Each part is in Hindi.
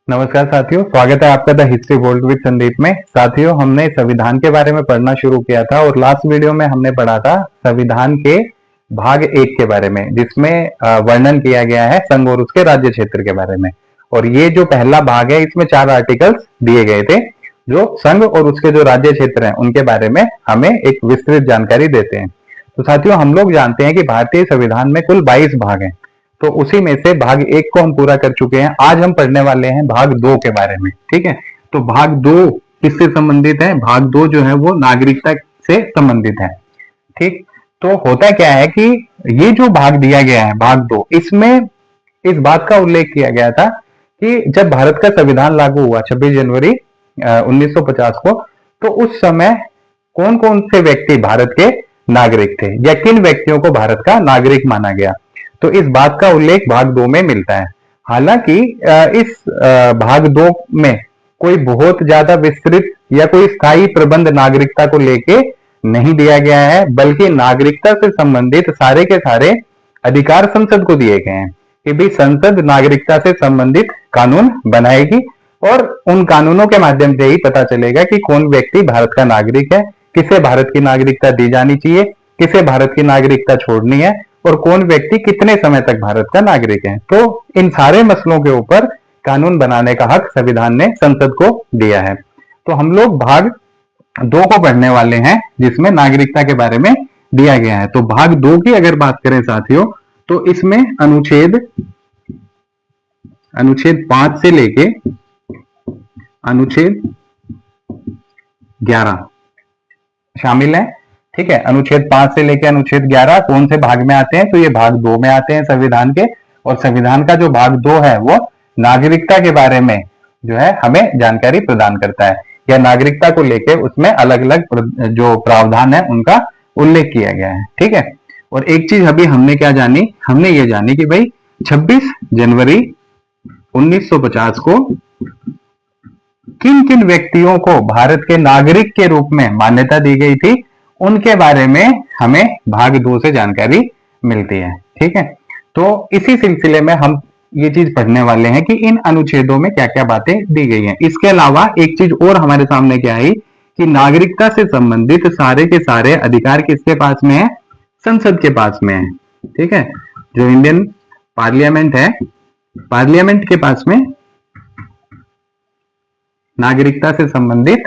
नमस्कार साथियों, स्वागत है आपका the history world with Sandeep में। साथियों, हमने संविधान के बारे में पढ़ना शुरू किया था और लास्ट वीडियो में हमने पढ़ा था संविधान के भाग 1 के बारे में, जिसमें वर्णन किया गया है संघ और उसके राज्य क्षेत्र के बारे में। और ये जो पहला भाग है, इसमें 4 आर्टिकल्स दिए गए थे जो संघ और उसके जो राज्य क्षेत्र हैं उनके बारे में हमें एक विस्तृत जानकारी देते हैं। तो साथियों, हम लोग जानते हैं कि भारतीय संविधान में कुल 22 भाग हैं। तो उसी में से भाग 1 को हम पूरा कर चुके हैं। आज हम पढ़ने वाले हैं भाग 2 के बारे में। ठीक है, तो भाग 2 किससे संबंधित है? भाग 2 जो है वो नागरिकता से संबंधित है। ठीक, तो होता क्या है कि ये जो भाग दिया गया है भाग 2, इसमें इस बात का उल्लेख किया गया था कि जब भारत का संविधान लागू हुआ 26 जनवरी 1950 को, तो उस समय कौन कौन से व्यक्ति भारत के नागरिक थे या किन व्यक्तियों को भारत का नागरिक माना गया, तो इस बात का उल्लेख भाग 2 में मिलता है। हालांकि इस भाग 2 में कोई बहुत ज्यादा विस्तृत या कोई स्थायी प्रबंध नागरिकता को लेके नहीं दिया गया है, बल्कि नागरिकता से संबंधित सारे के सारे अधिकार संसद को दिए गए हैं कि भाई संसद नागरिकता से संबंधित कानून बनाएगी और उन कानूनों के माध्यम से ही पता चलेगा कि कौन व्यक्ति भारत का नागरिक है, किसे भारत की नागरिकता दी जानी चाहिए, किसे भारत की नागरिकता छोड़नी है और कौन व्यक्ति कितने समय तक भारत का नागरिक है। तो इन सारे मसलों के ऊपर कानून बनाने का हक संविधान ने संसद को दिया है। तो हम लोग भाग 2 को पढ़ने वाले हैं जिसमें नागरिकता के बारे में दिया गया है। तो भाग 2 की अगर बात करें साथियों, तो इसमें अनुच्छेद 5 से लेके अनुच्छेद 11 शामिल है। ठीक है, अनुच्छेद 5 से लेकर अनुच्छेद 11 कौन से भाग में आते हैं? तो ये भाग 2 में आते हैं संविधान के। और संविधान का जो भाग 2 है वो नागरिकता के बारे में जो है हमें जानकारी प्रदान करता है, या नागरिकता को लेकर उसमें अलग अलग जो प्रावधान है उनका उल्लेख किया गया है। ठीक है, और एक चीज अभी हमने क्या जानी, हमने ये जानी कि भाई 26 जनवरी 1950 को किन किन व्यक्तियों को भारत के नागरिक के रूप में मान्यता दी गई थी, उनके बारे में हमें भाग 2 से जानकारी मिलती है। ठीक है, तो इसी सिलसिले में हम ये चीज पढ़ने वाले हैं कि इन अनुच्छेदों में क्या क्या बातें दी गई हैं। इसके अलावा एक चीज और हमारे सामने क्या आई कि नागरिकता से संबंधित सारे के सारे अधिकार किसके पास में है? संसद के पास में है। ठीक है, जो इंडियन पार्लियामेंट है, पार्लियामेंट के पास में नागरिकता से संबंधित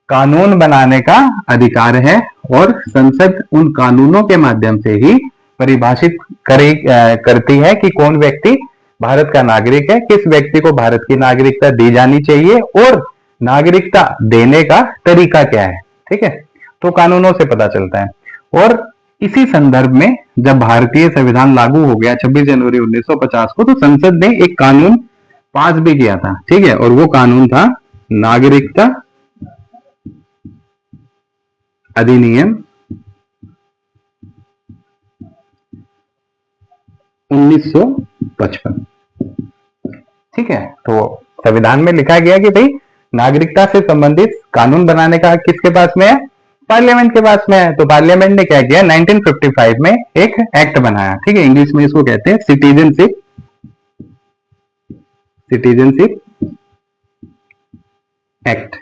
कानून बनाने का अधिकार है और संसद उन कानूनों के माध्यम से ही परिभाषित करती है कि कौन व्यक्ति भारत का नागरिक है, किस व्यक्ति को भारत की नागरिकता दी जानी चाहिए और नागरिकता देने का तरीका क्या है। ठीक है, तो कानूनों से पता चलता है। और इसी संदर्भ में जब भारतीय संविधान लागू हो गया 26 जनवरी 1950 को, तो संसद ने एक कानून पास भी किया था। ठीक है, और वो कानून था नागरिकता अधिनियम 1955। ठीक है, तो संविधान में लिखा गया कि भाई नागरिकता से संबंधित कानून बनाने का किसके पास में है? पार्लियामेंट के पास में है। तो पार्लियामेंट ने क्या किया? 1955 में एक एक्ट बनाया। ठीक है, इंग्लिश में इसको कहते हैं सिटीजनशिप एक्ट,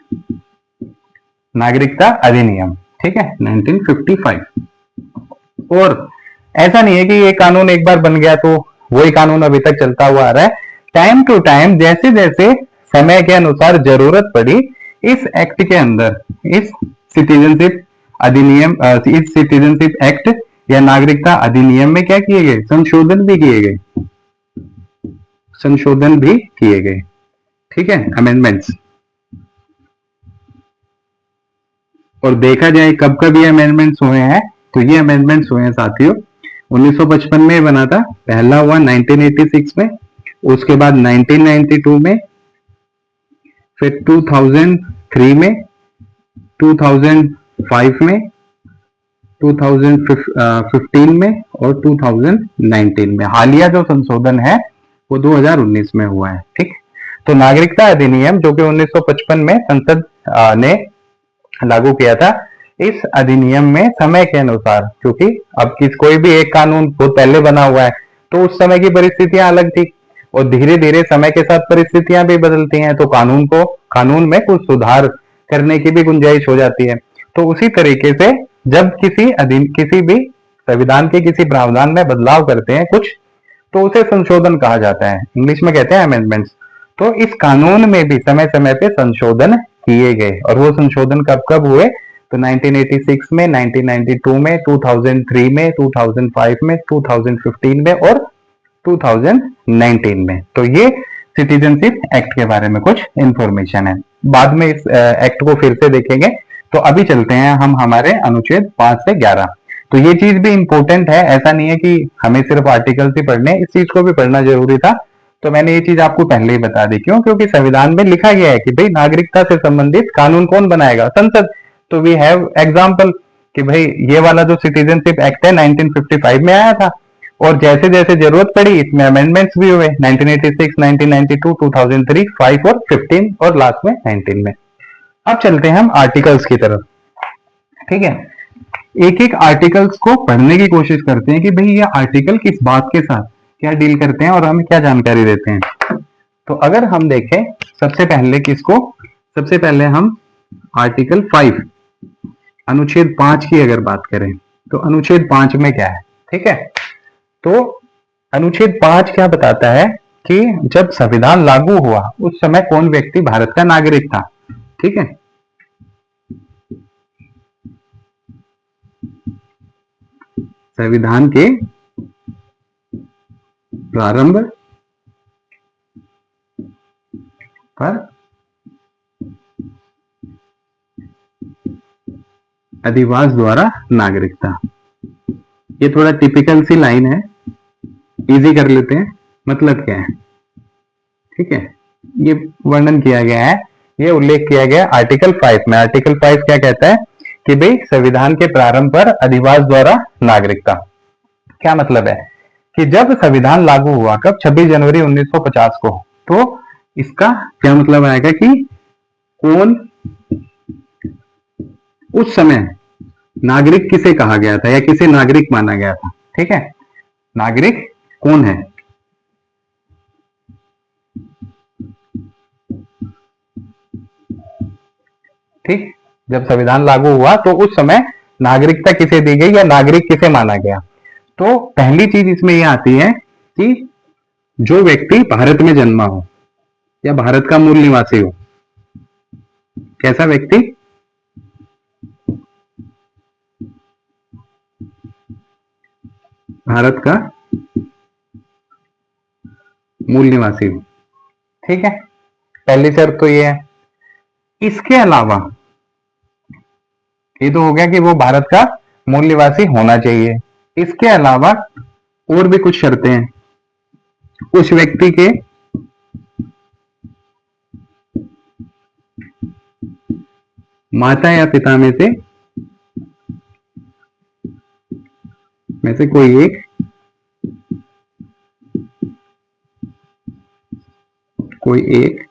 नागरिकता अधिनियम। ठीक है, 1955। और ऐसा नहीं है कि ये कानून एक बार बन गया तो वही कानून अभी तक चलता हुआ आ रहा है। टाइम टू टाइम जैसे जैसे समय के अनुसार जरूरत पड़ी, इस एक्ट के अंदर, इस सिटीजनशिप अधिनियम, इस सिटीजनशिप एक्ट या नागरिकता अधिनियम में क्या किए गए? संशोधन भी किए गए। ठीक है, अमेंडमेंट्स। और देखा जाए कब कब ये अमेंडमेंट्स हुए हैं, तो ये अमेंडमेंट्स हुए हैं साथियों 1955 में बना था, पहला हुआ 1986 में, उसके बाद 1992 में, फिर 2003 में, 2005 में, 2015 में और 2019 में। हालिया जो संशोधन है वो 2019 में हुआ है। ठीक, तो नागरिकता अधिनियम जो कि 1955 में संसद ने लागू किया था, इस अधिनियम में समय के अनुसार, क्योंकि अब कोई भी एक कानून बहुत पहले बना हुआ है तो उस समय की परिस्थितियां अलग थी और धीरे धीरे समय के साथ परिस्थितियां भी बदलती हैं, तो कानून में कुछ सुधार करने की भी गुंजाइश हो जाती है। तो उसी तरीके से जब किसी भी संविधान के किसी प्रावधान में बदलाव करते हैं कुछ, तो उसे संशोधन कहा जाता है, इंग्लिश में कहते हैं अमेंडमेंट्स। तो इस कानून में भी समय समय पे संशोधन किए गए, और वो संशोधन कब कब हुए, तो 1986 में, 1992 में, 2003 में, 2005 में, 2015 में और 2019 में। तो ये सिटीजनशिप एक्ट के बारे में कुछ इंफॉर्मेशन है। बाद में इस एक्ट को फिर से देखेंगे। तो अभी चलते हैं हम हमारे अनुच्छेद 5 से 11। तो ये चीज भी इंपॉर्टेंट है, ऐसा नहीं है कि हमें सिर्फ आर्टिकल्स ही पढ़ने, इस चीज को भी पढ़ना जरूरी था। तो मैंने ये चीज आपको पहले ही बता दी। क्यों? क्योंकि संविधान में लिखा गया है कि भाई नागरिकता से संबंधित कानून कौन बनाएगा? संसद। तो वी हैव एग्जाम्पल कि भाई ये वाला जो सिटीजनशिप एक्ट है 1955 में आया था, और जैसे जैसे जरूरत पड़ी इसमें अमेंडमेंट्स भी हुए 1986, 1992, 2003, 5 और 15 और लास्ट में 19 में। अब चलते हैं हम आर्टिकल्स की तरफ। ठीक है, एक एक आर्टिकल्स को पढ़ने की कोशिश करते हैं कि भाई ये आर्टिकल किस बात के साथ क्या डील करते हैं और हमें क्या जानकारी देते हैं। तो अगर हम देखें सबसे पहले हम आर्टिकल 5 अनुच्छेद 5 की अगर बात करें, तो अनुच्छेद 5 में क्या है? ठीक है, तो अनुच्छेद 5 क्या बताता है कि जब संविधान लागू हुआ उस समय कौन व्यक्ति भारत का नागरिक था। ठीक है, संविधान के प्रारंभ पर अधिवास द्वारा नागरिकता। ये थोड़ा टिपिकल सी लाइन है, इजी कर लेते हैं। मतलब क्या है? ठीक है, ये वर्णन किया गया है, ये उल्लेख किया गया आर्टिकल 5 में। आर्टिकल 5 क्या कहता है कि भाई संविधान के प्रारंभ पर अधिवास द्वारा नागरिकता। क्या मतलब है कि जब संविधान लागू हुआ, कब? 26 जनवरी 1950 को। तो इसका क्या मतलब आएगा कि कौन उस समय नागरिक किसे कहा गया था या किसे नागरिक माना गया था। ठीक है, नागरिक कौन है? ठीक, जब संविधान लागू हुआ तो उस समय नागरिकता किसे दी गई या नागरिक किसे माना गया। तो पहली चीज इसमें यह आती है कि जो व्यक्ति भारत में जन्मा हो या भारत का मूल निवासी हो। कैसा व्यक्ति? भारत का मूल निवासी हो। ठीक है, पहली शर्त तो ये है। इसके अलावा ये तो हो गया कि वो भारत का मूल निवासी होना चाहिए। इसके अलावा और भी कुछ शर्तें हैं। उस व्यक्ति के माता या पिता में से कोई एक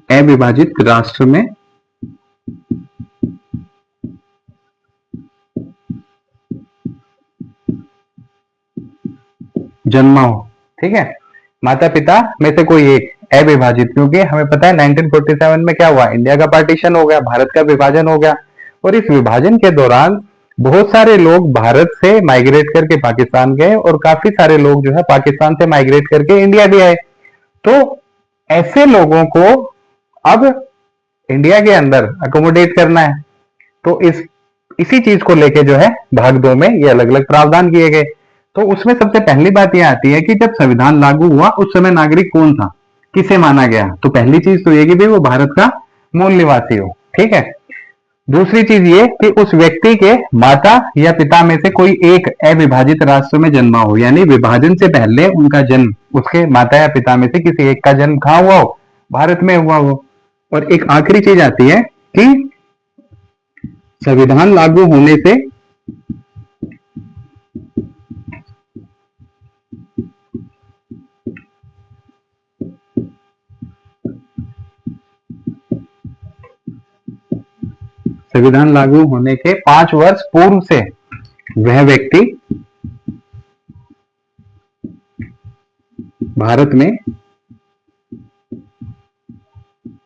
अविभाजित राष्ट्र में जन्मा हो। ठीक है, माता पिता में से कोई एक अविभाजित, क्योंकि हमें पता है 1947 में क्या हुआ? इंडिया का पार्टीशन हो गया, भारत का विभाजन हो गया, और इस विभाजन के दौरान बहुत सारे लोग भारत से माइग्रेट करके पाकिस्तान गए और काफी सारे लोग जो है पाकिस्तान से माइग्रेट करके इंडिया भी आए। तो ऐसे लोगों को अब इंडिया के अंदर अकोमोडेट करना है, तो इसी चीज को लेके जो है भाग 2 में ये अलग अलग प्रावधान किए गए। तो उसमें सबसे पहली बात यह आती है कि जब संविधान लागू हुआ उस समय नागरिक कौन था, किसे माना गया। तो पहली चीज तो ये कि भाई वो भारत का मूल निवासी हो। ठीक है, दूसरी चीज ये कि उस व्यक्ति के माता या पिता में से कोई एक अविभाजित राष्ट्र में जन्मा हो, यानी विभाजन से पहले उनका जन्म, उसके माता या पिता में से किसी एक का जन्म कहां हुआ हो? भारत में हुआ हो। और एक आखिरी चीज आती है कि संविधान लागू होने से संविधान लागू होने के 5 वर्ष पूर्व से वह व्यक्ति भारत में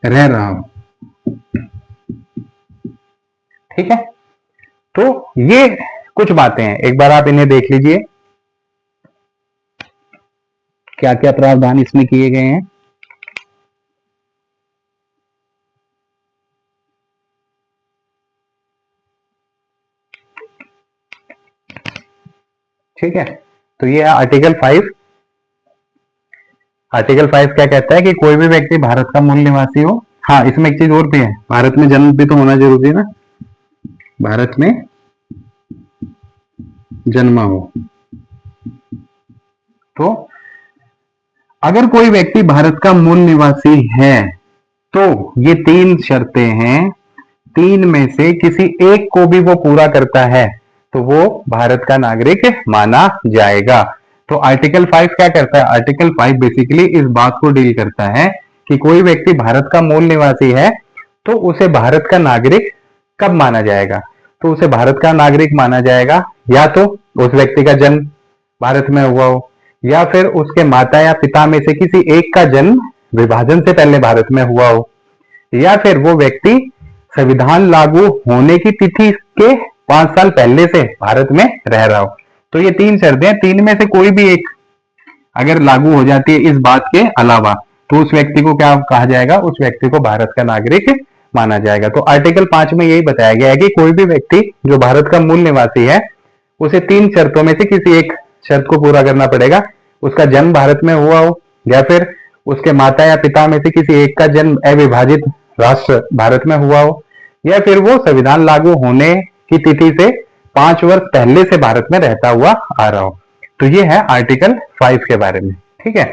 रह रहा हो। ठीक है, तो ये कुछ बातें हैं, एक बार आप इन्हें देख लीजिए, क्या क्या प्रावधान इसमें किए गए हैं। ठीक है, तो ये है आर्टिकल 5। आर्टिकल 5 क्या कहता है कि कोई भी व्यक्ति भारत का मूल निवासी हो। हाँ, इसमें एक चीज और भी है, भारत में जन्म भी तो होना जरूरी है ना, भारत में जन्मा हो। तो अगर कोई व्यक्ति भारत का मूल निवासी है तो ये 3 शर्तें हैं, 3 में से किसी एक को भी वो पूरा करता है तो वो भारत का नागरिक माना जाएगा। तो आर्टिकल 5 क्या करता है? आर्टिकल 5 बेसिकली इस बात को डील करता है कि कोई व्यक्ति भारत का मूल निवासी है तो उसे भारत का नागरिक कब माना जाएगा। तो उसे भारत का नागरिक माना जाएगा या तो उस व्यक्ति का जन्म भारत में हुआ हो, या फिर उसके माता या पिता में से किसी एक का जन्म विभाजन से पहले भारत में हुआ हो, या फिर वो व्यक्ति संविधान लागू होने की तिथि के 5 साल पहले से भारत में रह रहा हो। तो ये 3 शर्तें हैं, 3 में से कोई भी एक अगर लागू हो जाती है इस बात के अलावा तो उस व्यक्ति को क्या कहा जाएगा? उस व्यक्ति को भारत का नागरिक माना जाएगा। तो आर्टिकल 5 में यही बताया गया है कि कोई भी व्यक्ति जो भारत का मूल निवासी है उसे 3 शर्तों में से किसी एक शर्त को पूरा करना पड़ेगा। उसका जन्म भारत में हुआ हो, या फिर उसके माता या पिता में से किसी एक का जन्म अविभाजित राष्ट्र भारत में हुआ हो, या फिर वो संविधान लागू होने की तिथि से 5 वर्ष पहले से भारत में रहता हुआ आ रहा हो। तो ये है आर्टिकल 5 के बारे में। ठीक है,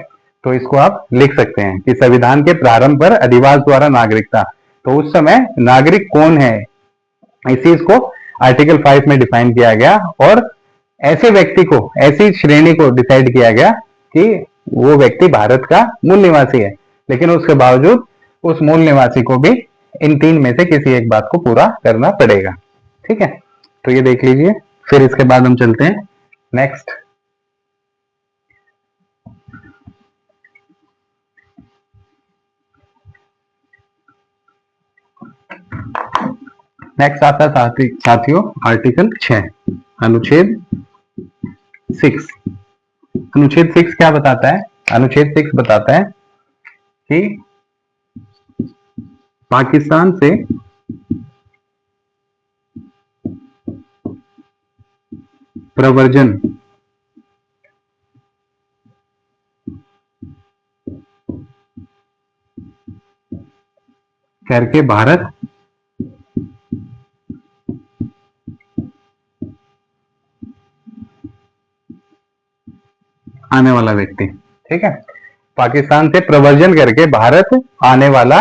तो इसको आप लिख सकते हैं कि संविधान के प्रारंभ पर अधिवास द्वारा नागरिकता। तो उस समय नागरिक कौन है इस चीज को आर्टिकल 5 में डिफाइन किया गया, और ऐसे व्यक्ति को, ऐसी श्रेणी को डिसाइड किया गया कि वो व्यक्ति भारत का मूल निवासी है, लेकिन उसके बावजूद उस मूल निवासी को भी इन 3 में से किसी एक बात को पूरा करना पड़ेगा। ठीक है, तो ये देख लीजिए, फिर इसके बाद हम चलते हैं नेक्स्ट। नेक्स्ट आता है साथियों आर्टिकल 6, अनुच्छेद 6। अनुच्छेद 6 क्या बताता है? अनुच्छेद 6 बताता है कि पाकिस्तान से प्रव्रजन करके भारत आने वाला व्यक्ति, ठीक है, पाकिस्तान से प्रव्रजन करके भारत आने वाला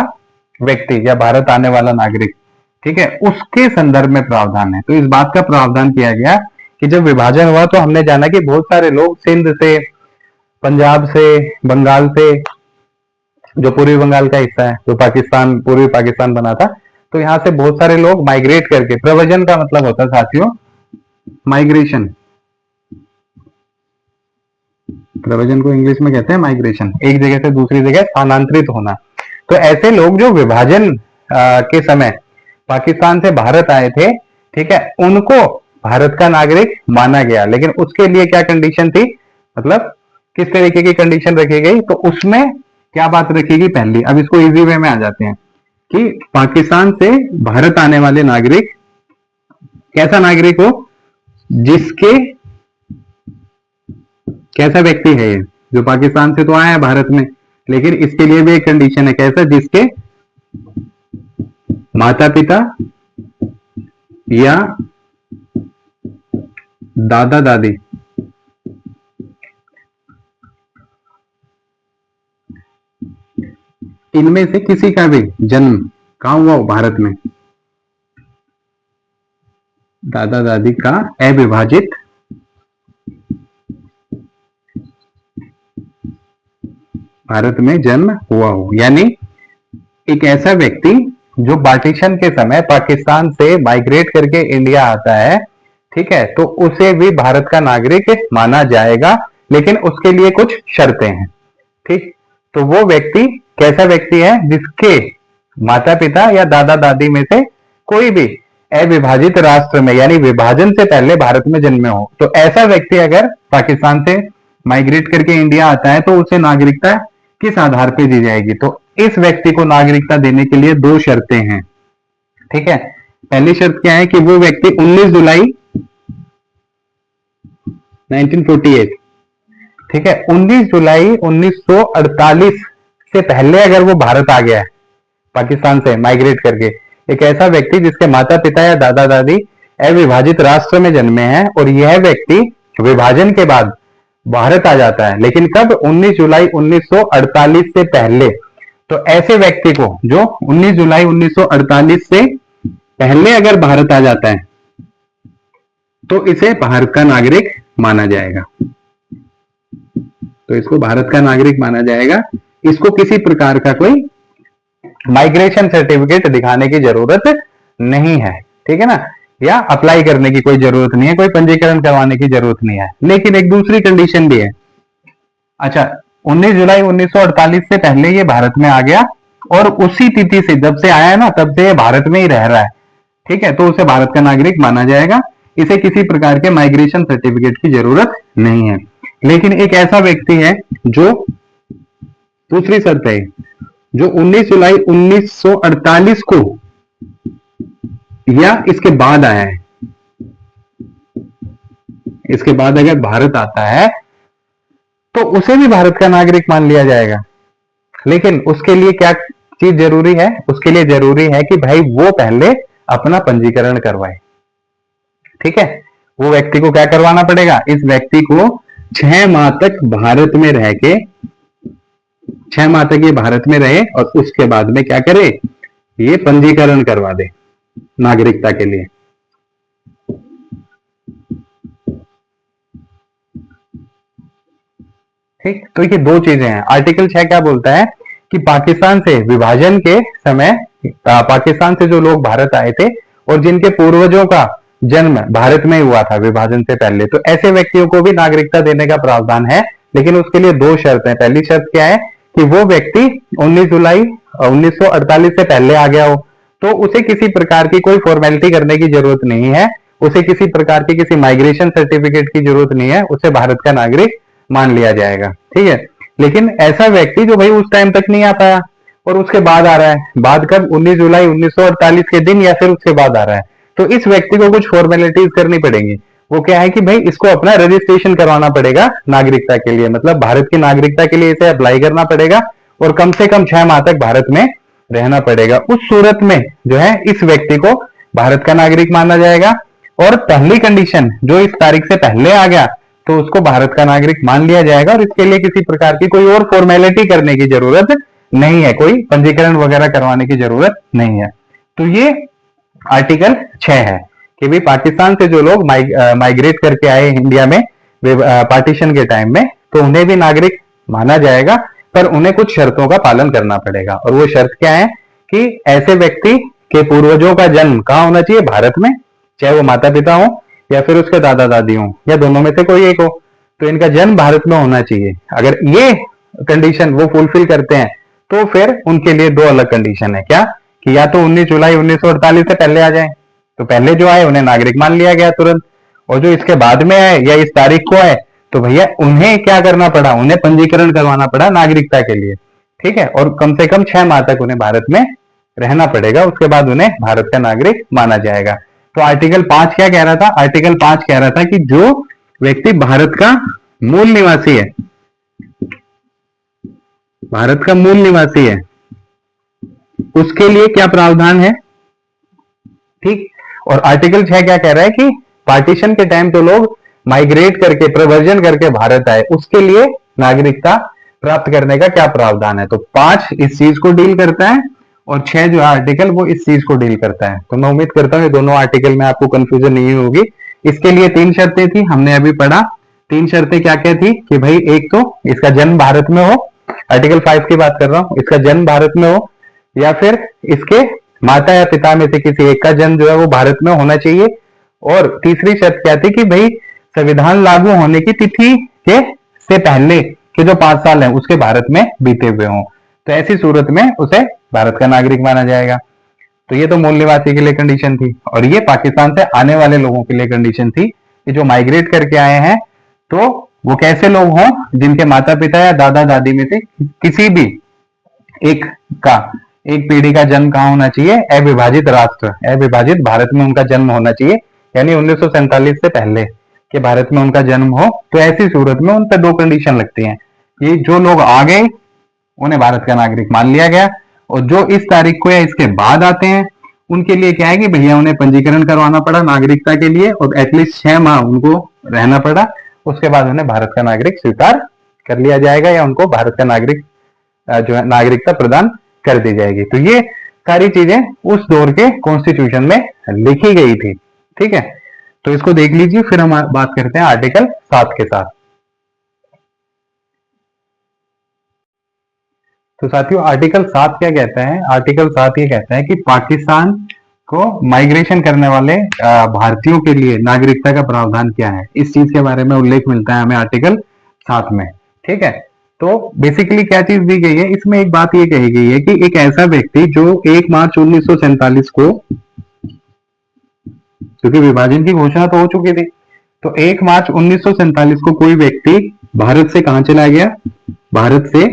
व्यक्ति या भारत आने वाला नागरिक, ठीक है, उसके संदर्भ में प्रावधान है। तो इस बात का प्रावधान किया गया कि जब विभाजन हुआ तो हमने जाना कि बहुत सारे लोग सिंध से, पंजाब से, बंगाल से, जो पूर्वी बंगाल का हिस्सा है, जो पाकिस्तान, पूर्वी पाकिस्तान बना था, तो यहाँ से बहुत सारे लोग माइग्रेट करके, प्रव्रजन का मतलब होता है साथियों माइग्रेशन, प्रव्रजन को इंग्लिश में कहते हैं माइग्रेशन, एक जगह से दूसरी जगह स्थानांतरित होना। तो ऐसे लोग जो विभाजन के समय पाकिस्तान से भारत आए थे, ठीक है, उनको भारत का नागरिक माना गया, लेकिन उसके लिए क्या कंडीशन थी, मतलब किस तरीके की कंडीशन रखी गई? तो उसमें क्या बात रखेगी पहली, अब इसको इजी वे में आ जाते हैं कि पाकिस्तान से भारत आने वाले नागरिक कैसा नागरिक हो, जिसके, कैसा व्यक्ति है ये जो पाकिस्तान से तो आया है भारत में, लेकिन इसके लिए भी एक कंडीशन है, कैसा, जिसके माता पिता या दादा दादी इनमें से किसी का भी जन्म कहां हुआ हो, भारत में, दादा दादी का अविभाजित भारत में जन्म हुआ हो, यानी एक ऐसा व्यक्ति जो पार्टीशन के समय पाकिस्तान से माइग्रेट करके इंडिया आता है, ठीक है, तो उसे भी भारत का नागरिक माना जाएगा, लेकिन उसके लिए कुछ शर्तें हैं। ठीक, तो वो व्यक्ति कैसा व्यक्ति है? जिसके माता पिता या दादा दादी में से कोई भी अविभाजित राष्ट्र में यानी विभाजन से पहले भारत में जन्मे हो। तो ऐसा व्यक्ति अगर पाकिस्तान से माइग्रेट करके इंडिया आता है तो उसे नागरिकता किस आधार पर दी जाएगी? तो इस व्यक्ति को नागरिकता देने के लिए दो शर्तें हैं। ठीक है, पहली शर्त क्या है कि वो व्यक्ति 19 जुलाई 1948, ठीक है, 19 जुलाई 1948 से पहले अगर वो भारत आ गया है पाकिस्तान से माइग्रेट करके, एक ऐसा व्यक्ति जिसके माता पिता या दादा दादी अविभाजित राष्ट्र में जन्मे हैं और यह व्यक्ति विभाजन के बाद भारत आ जाता है, लेकिन कब? 19 जुलाई 1948 से पहले। तो ऐसे व्यक्ति को जो 19 जुलाई 1948 से पहले अगर भारत आ जाता है तो इसे भारत का नागरिक माना जाएगा। तो इसको भारत का नागरिक माना जाएगा। इसको किसी प्रकार का कोई माइग्रेशन सर्टिफिकेट दिखाने की जरूरत नहीं है, ठीक है ना, या अप्लाई करने की कोई जरूरत नहीं है, कोई पंजीकरण करवाने की जरूरत नहीं है। लेकिन एक दूसरी कंडीशन भी है। अच्छा, 19 जुलाई 1948 से पहले ये भारत में आ गया और उसी तिथि से जब से आया है ना तब से ये भारत में ही रह रहा है, ठीक है, तो उसे भारत का नागरिक माना जाएगा। इसे किसी प्रकार के माइग्रेशन सर्टिफिकेट की जरूरत नहीं है। लेकिन एक ऐसा व्यक्ति है जो, दूसरी शर्त है, जो 19 जुलाई 1948 को या इसके बाद आया है, इसके बाद अगर भारत आता है तो उसे भी भारत का नागरिक मान लिया जाएगा। लेकिन उसके लिए क्या चीज जरूरी है? उसके लिए जरूरी है कि भाई वो पहले अपना पंजीकरण करवाए, ठीक है। वो व्यक्ति को क्या करवाना पड़ेगा? इस व्यक्ति को 6 माह तक भारत में रह के, 6 माह तक ये भारत में रहे और उसके बाद में क्या करे? ये पंजीकरण करवा दे नागरिकता के लिए। ठीक, तो ये दो चीजें हैं। आर्टिकल 6 क्या बोलता है कि पाकिस्तान से विभाजन के समय पाकिस्तान से जो लोग भारत आए थे और जिनके पूर्वजों का जन्म भारत में हुआ था विभाजन से पहले, तो ऐसे व्यक्तियों को भी नागरिकता देने का प्रावधान है। लेकिन उसके लिए दो शर्त है। पहली शर्त क्या है कि वो व्यक्ति 19 जुलाई 1948 से पहले आ गया हो, तो उसे किसी प्रकार की कोई फॉर्मेलिटी करने की जरूरत नहीं है, उसे किसी प्रकार की किसी माइग्रेशन सर्टिफिकेट की जरूरत नहीं है, उसे भारत का नागरिक मान लिया जाएगा, ठीक है। लेकिन ऐसा व्यक्ति जो भाई उस टाइम तक नहीं आ पाया और उसके बाद आ रहा है, बाद कब? 19 जुलाई 1948 के दिन या फिर उसके बाद आ रहा है, तो इस व्यक्ति को कुछ फॉर्मेलिटीज करनी पड़ेंगी। वो क्या है कि भाई इसको अपना रजिस्ट्रेशन करवाना पड़ेगा नागरिकता के लिए, मतलब भारत की नागरिकता के लिए इसे अप्लाई करना पड़ेगा और कम से कम 6 माह तक भारत में रहना पड़ेगा। उस सूरत में जो है इस व्यक्ति को भारत का नागरिक माना जाएगा। और पहली कंडीशन, जो इस तारीख से पहले आ गया तो उसको भारत का नागरिक मान लिया जाएगा और इसके लिए किसी प्रकार की कोई और फॉर्मेलिटी करने की जरूरत नहीं है, कोई पंजीकरण वगैरह करवाने की जरूरत नहीं है। तो ये आर्टिकल 6 है कि भाई पाकिस्तान से जो लोग माइग्रेट करके आए इंडिया में पार्टीशन के टाइम में, तो उन्हें भी नागरिक माना जाएगा, पर उन्हें कुछ शर्तों का पालन करना पड़ेगा। और वो शर्त क्या है कि ऐसे व्यक्ति के पूर्वजों का जन्म कहाँ होना चाहिए? भारत में, चाहे वो माता पिता हो या फिर उसके दादा दादी हो या दोनों में से कोई एक हो, तो इनका जन्म भारत में होना चाहिए। अगर ये कंडीशन वो फुलफिल करते हैं तो फिर उनके लिए दो अलग कंडीशन है। क्या? कि या तो 19 जुलाई 1948 से पहले आ जाए, तो पहले जो आए उन्हें नागरिक मान लिया गया तुरंत, और जो इसके बाद में आए या इस तारीख को आए तो भैया उन्हें क्या करना पड़ा? उन्हें पंजीकरण करवाना पड़ा नागरिकता के लिए, ठीक है। और कम से कम 6 माह तक उन्हें भारत में रहना पड़ेगा, उसके बाद उन्हें भारत का नागरिक माना जाएगा। तो आर्टिकल 5 क्या कह रहा था? आर्टिकल 5 कह रहा था कि जो व्यक्ति भारत का मूल निवासी है, भारत का मूल निवासी है, उसके लिए क्या प्रावधान है, ठीक। और आर्टिकल 6 क्या कह रहा है कि पार्टीशन के टाइम तो लोग माइग्रेट करके, प्रवर्जन करके भारत आए, उसके लिए नागरिकता प्राप्त करने का क्या प्रावधान है। तो 5 इस चीज को डील करता है और 6 जो है आर्टिकल वो इस चीज को डील करता है। तो मैं उम्मीद करता हूँ दोनों आर्टिकल में आपको कंफ्यूजन नहीं होगी। इसके लिए 3 शर्तें थी, हमने अभी पढ़ा। 3 शर्तें क्या क्या थी कि भाई एक तो इसका जन्म भारत में हो, आर्टिकल 5 की बात कर रहा हूं, इसका जन्म भारत में हो, या फिर इसके माता या पिता में से किसी एक का जन्म जो है वो भारत में होना चाहिए। और तीसरी शर्त क्या थी कि भाई संविधान लागू होने की तिथि के से पहले कि जो 5 साल है उसके भारत में बीते हुए हों, तो ऐसी सूरत में उसे भारत का नागरिक माना जाएगा। तो ये तो मूल निवासी के लिए कंडीशन थी, और ये पाकिस्तान से आने वाले लोगों के लिए कंडीशन थी कि जो माइग्रेट करके आए हैं तो वो कैसे लोग हों जिनके माता पिता या दादा दादी में से किसी भी एक का एक पीढ़ी का जन्म कहाँ होना चाहिए, अविभाजित राष्ट्र, अविभाजित भारत में उनका जन्म होना चाहिए, यानी 1947 से पहले कि भारत में उनका जन्म हो। तो ऐसी सूरत में उन पर 2 कंडीशन लगती हैं कि जो लोग आ गए उन्हें भारत का नागरिक मान लिया गया, और जो इस तारीख को या इसके बाद आते हैं उनके लिए क्या है कि भैया उन्हें पंजीकरण करवाना पड़ा नागरिकता के लिए, और एटलीस्ट 6 माह उनको रहना पड़ा, उसके बाद उन्हें भारत का नागरिक स्वीकार कर लिया जाएगा या उनको भारत का नागरिक जो है नागरिकता प्रदान कर दी जाएगी। तो ये सारी चीजें उस दौर के कॉन्स्टिट्यूशन में लिखी गई थी। ठीक है, तो इसको देख लीजिए, फिर हम बात करते हैं आर्टिकल 7 के साथ। तो साथियों आर्टिकल 7 क्या कहता है? आर्टिकल 7 ये कहता है कि पाकिस्तान को माइग्रेशन करने वाले भारतीयों के लिए नागरिकता का प्रावधान क्या है, इस चीज के बारे में उल्लेख मिलता है हमें आर्टिकल 7 में। ठीक है, तो बेसिकली क्या चीज दी गई है इसमें, एक बात ये कही गई है कि एक ऐसा व्यक्ति जो 1 मार्च 1947 को, क्योंकि विभाजन की घोषणा तो हो चुकी थी, तो 1 मार्च 1947 को कोई व्यक्ति भारत से कहां चला गया, भारत से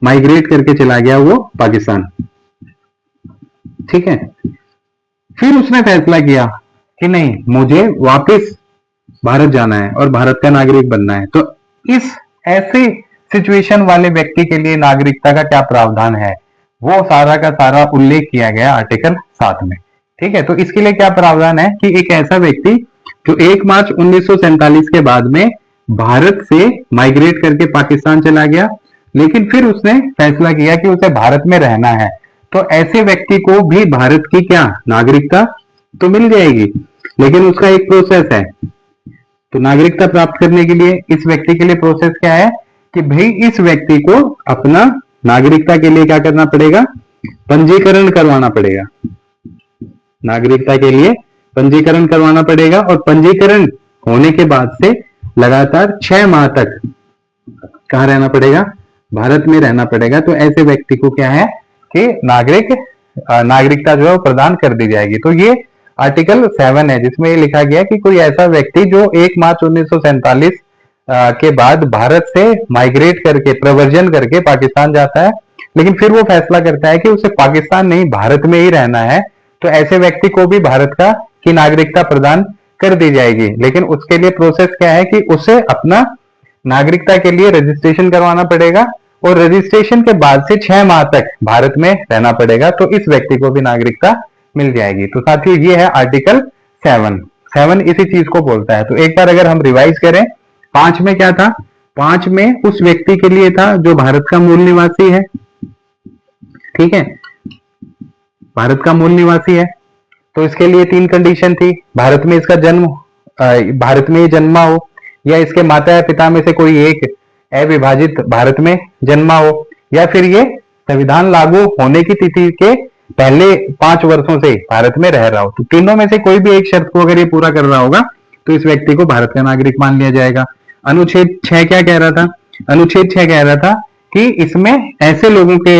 माइग्रेट करके चला गया वो पाकिस्तान। ठीक है, फिर उसने फैसला किया कि नहीं मुझे वापस भारत जाना है और भारत का नागरिक बनना है। तो इस ऐसे सिचुएशन वाले व्यक्ति के लिए नागरिकता का क्या प्रावधान है, वो सारा का सारा उल्लेख किया गया आर्टिकल 7 में। ठीक है, तो इसके लिए क्या प्रावधान है कि एक ऐसा व्यक्ति जो 1 मार्च 1947 के बाद में भारत से माइग्रेट करके पाकिस्तान चला गया, लेकिन फिर उसने फैसला किया कि उसे भारत में रहना है, तो ऐसे व्यक्ति को भी भारत की क्या नागरिकता तो मिल जाएगी, लेकिन उसका एक प्रोसेस है। तो नागरिकता प्राप्त करने के लिए इस व्यक्ति के लिए प्रोसेस क्या है कि भाई इस व्यक्ति को अपना नागरिकता के लिए क्या करना पड़ेगा, पंजीकरण करवाना पड़ेगा। नागरिकता के लिए पंजीकरण करवाना पड़ेगा, और पंजीकरण होने के बाद से लगातार 6 माह तक कहां रहना पड़ेगा, भारत में रहना पड़ेगा। तो ऐसे व्यक्ति को क्या है कि नागरिकता जो है वो प्रदान कर दी जाएगी। तो ये आर्टिकल 7 है जिसमें ये लिखा गया कि कोई ऐसा व्यक्ति जो 1 मार्च 1947 के बाद भारत से माइग्रेट करके प्रव्रजन करके पाकिस्तान जाता है, लेकिन फिर वो फैसला करता है कि उसे पाकिस्तान नहीं भारत में ही रहना है, तो ऐसे व्यक्ति को भी भारत की नागरिकता प्रदान कर दी जाएगी। लेकिन उसके लिए प्रोसेस क्या है कि उसे अपना नागरिकता के लिए रजिस्ट्रेशन करवाना पड़ेगा, और रजिस्ट्रेशन के बाद से 6 माह तक भारत में रहना पड़ेगा, तो इस व्यक्ति को भी नागरिकता मिल जाएगी। तो साथियों ये है आर्टिकल 7 इसी चीज को बोलता है। तो एक बार अगर हम रिवाइज करें, 5 में क्या था, 5 में उस व्यक्ति के लिए था जो भारत का मूल निवासी है। ठीक है, भारत का मूल निवासी है, तो इसके लिए 3 कंडीशन थी, भारत में इसका जन्म, भारत में ये जन्मा हो, या इसके माता या पिता में से कोई एक अविभाजित भारत में जन्मा हो, या फिर ये संविधान लागू होने की तिथि के पहले 5 वर्षों से भारत में रह रहा हो। तो तीनों में से कोई भी एक शर्त को अगर ये पूरा कर रहा होगा तो इस व्यक्ति को भारत का नागरिक मान लिया जाएगा। अनुच्छेद 6 क्या कह रहा था, अनुच्छेद 6 कह रहा था कि इसमें ऐसे लोगों के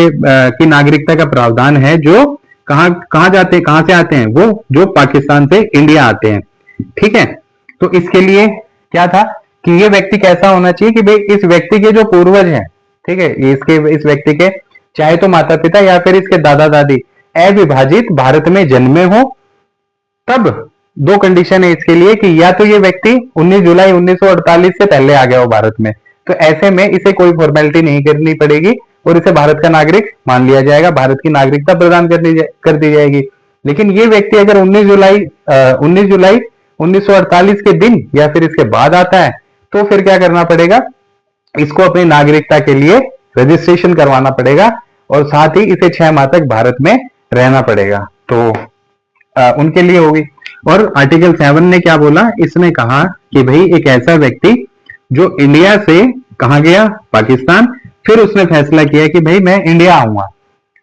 की नागरिकता का प्रावधान है जो कहां जाते हैं, कहां से आते हैं, वो जो पाकिस्तान से इंडिया आते हैं। ठीक है, तो इसके लिए क्या था कि ये व्यक्ति कैसा होना चाहिए कि भाई इस व्यक्ति के जो पूर्वज हैं, ठीक है, इस व्यक्ति के चाहे तो माता पिता या फिर इसके दादा दादी अविभाजित भारत में जन्मे हो, तब 2 कंडीशन है इसके लिए कि या तो ये व्यक्ति 19 जुलाई 1948 से पहले आ गया हो भारत में, तो ऐसे में इसे कोई फॉर्मेलिटी नहीं करनी पड़ेगी और इसे भारत का नागरिक मान लिया जाएगा, भारत की नागरिकता प्रदान कर दी जाएगी। लेकिन ये व्यक्ति अगर 19 जुलाई 1948 के दिन या फिर इसके बाद आता है, तो फिर क्या करना पड़ेगा, इसको अपनी नागरिकता के लिए रजिस्ट्रेशन करवाना पड़ेगा और साथ ही इसे 6 माह तक भारत में रहना पड़ेगा। तो उनके लिए होगी। और आर्टिकल 7 ने क्या बोला, इसने कहा कि भाई एक ऐसा व्यक्ति जो इंडिया से कहा गया पाकिस्तान, फिर उसने फैसला किया कि भाई मैं इंडिया आऊंगा,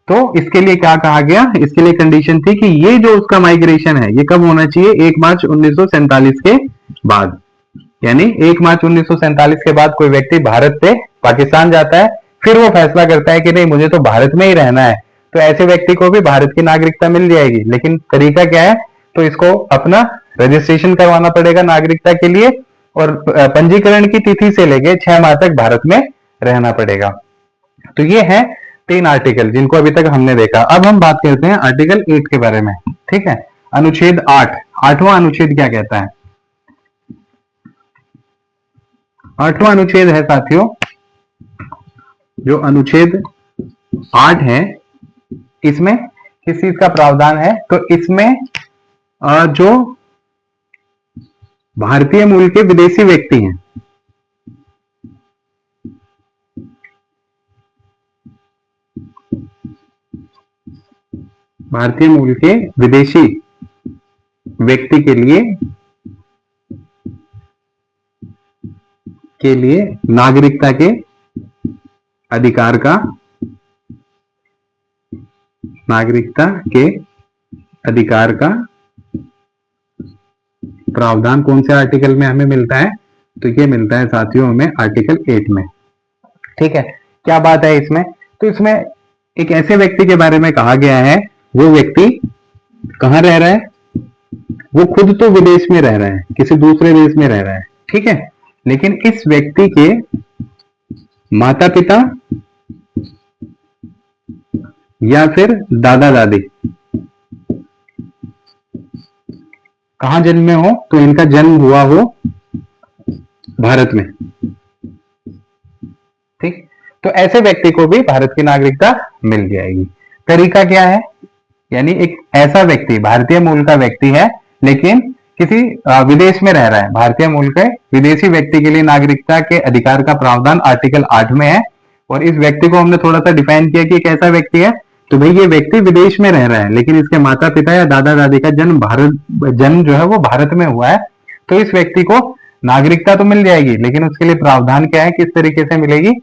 तो इसके लिए क्या कहा गया, इसके लिए कंडीशन थी कि ये जो उसका माइग्रेशन है ये कब होना चाहिए, 1 मार्च 1947 के बाद। यानी 1 मार्च 1947 के बाद कोई व्यक्ति भारत से पाकिस्तान जाता है, फिर वो फैसला करता है कि नहीं मुझे तो भारत में ही रहना है, तो ऐसे व्यक्ति को भी भारत की नागरिकता मिल जाएगी। लेकिन तरीका क्या है, तो इसको अपना रजिस्ट्रेशन करवाना पड़ेगा नागरिकता के लिए, और पंजीकरण की तिथि से लेके 6 माह तक भारत में रहना पड़ेगा। तो ये है 3 आर्टिकल जिनको अभी तक हमने देखा। अब हम बात करते हैं आर्टिकल 8 के बारे में। ठीक है, अनुच्छेद 8, 8वां अनुच्छेद क्या कहता है? 8वां अनुच्छेद है साथियों, जो अनुच्छेद 8 है, इसमें किस चीज का प्रावधान है? तो इसमें जो भारतीय मूल के विदेशी व्यक्ति हैं, भारतीय मूल के विदेशी व्यक्ति के लिए नागरिकता के अधिकार का, नागरिकता के अधिकार का प्रावधान कौन से आर्टिकल में हमें मिलता है? तो ये मिलता है साथियों हमें आर्टिकल 8 में। ठीक है, क्या बात है इसमें? तो इसमें एक ऐसे व्यक्ति के बारे में कहा गया है, वो व्यक्ति कहां रह रहा है? वो खुद तो विदेश में रह रहा है, किसी दूसरे देश में रह रहा है, ठीक है, लेकिन इस व्यक्ति के माता पिता या फिर दादा दादी कहां जन्मे हो? तो इनका जन्म हुआ हो भारत में। ठीक, तो ऐसे व्यक्ति को भी भारत की नागरिकता मिल जाएगी। तरीका क्या है? यानी एक ऐसा व्यक्ति भारतीय मूल का व्यक्ति है लेकिन किसी विदेश में रह रहा है, भारतीय मूल के विदेशी व्यक्ति के लिए नागरिकता के अधिकार का प्रावधान आर्टिकल 8 में है। और इस व्यक्ति को हमने थोड़ा सा डिफाइन किया कि एक ऐसा व्यक्ति है, तो भाई ये व्यक्ति विदेश में रह रहा है लेकिन इसके माता पिता या दादा दादी का जन्म जो है वो भारत में हुआ है, तो इस व्यक्ति को नागरिकता तो मिल जाएगी, लेकिन उसके लिए प्रावधान क्या है, किस तरीके से मिलेगी?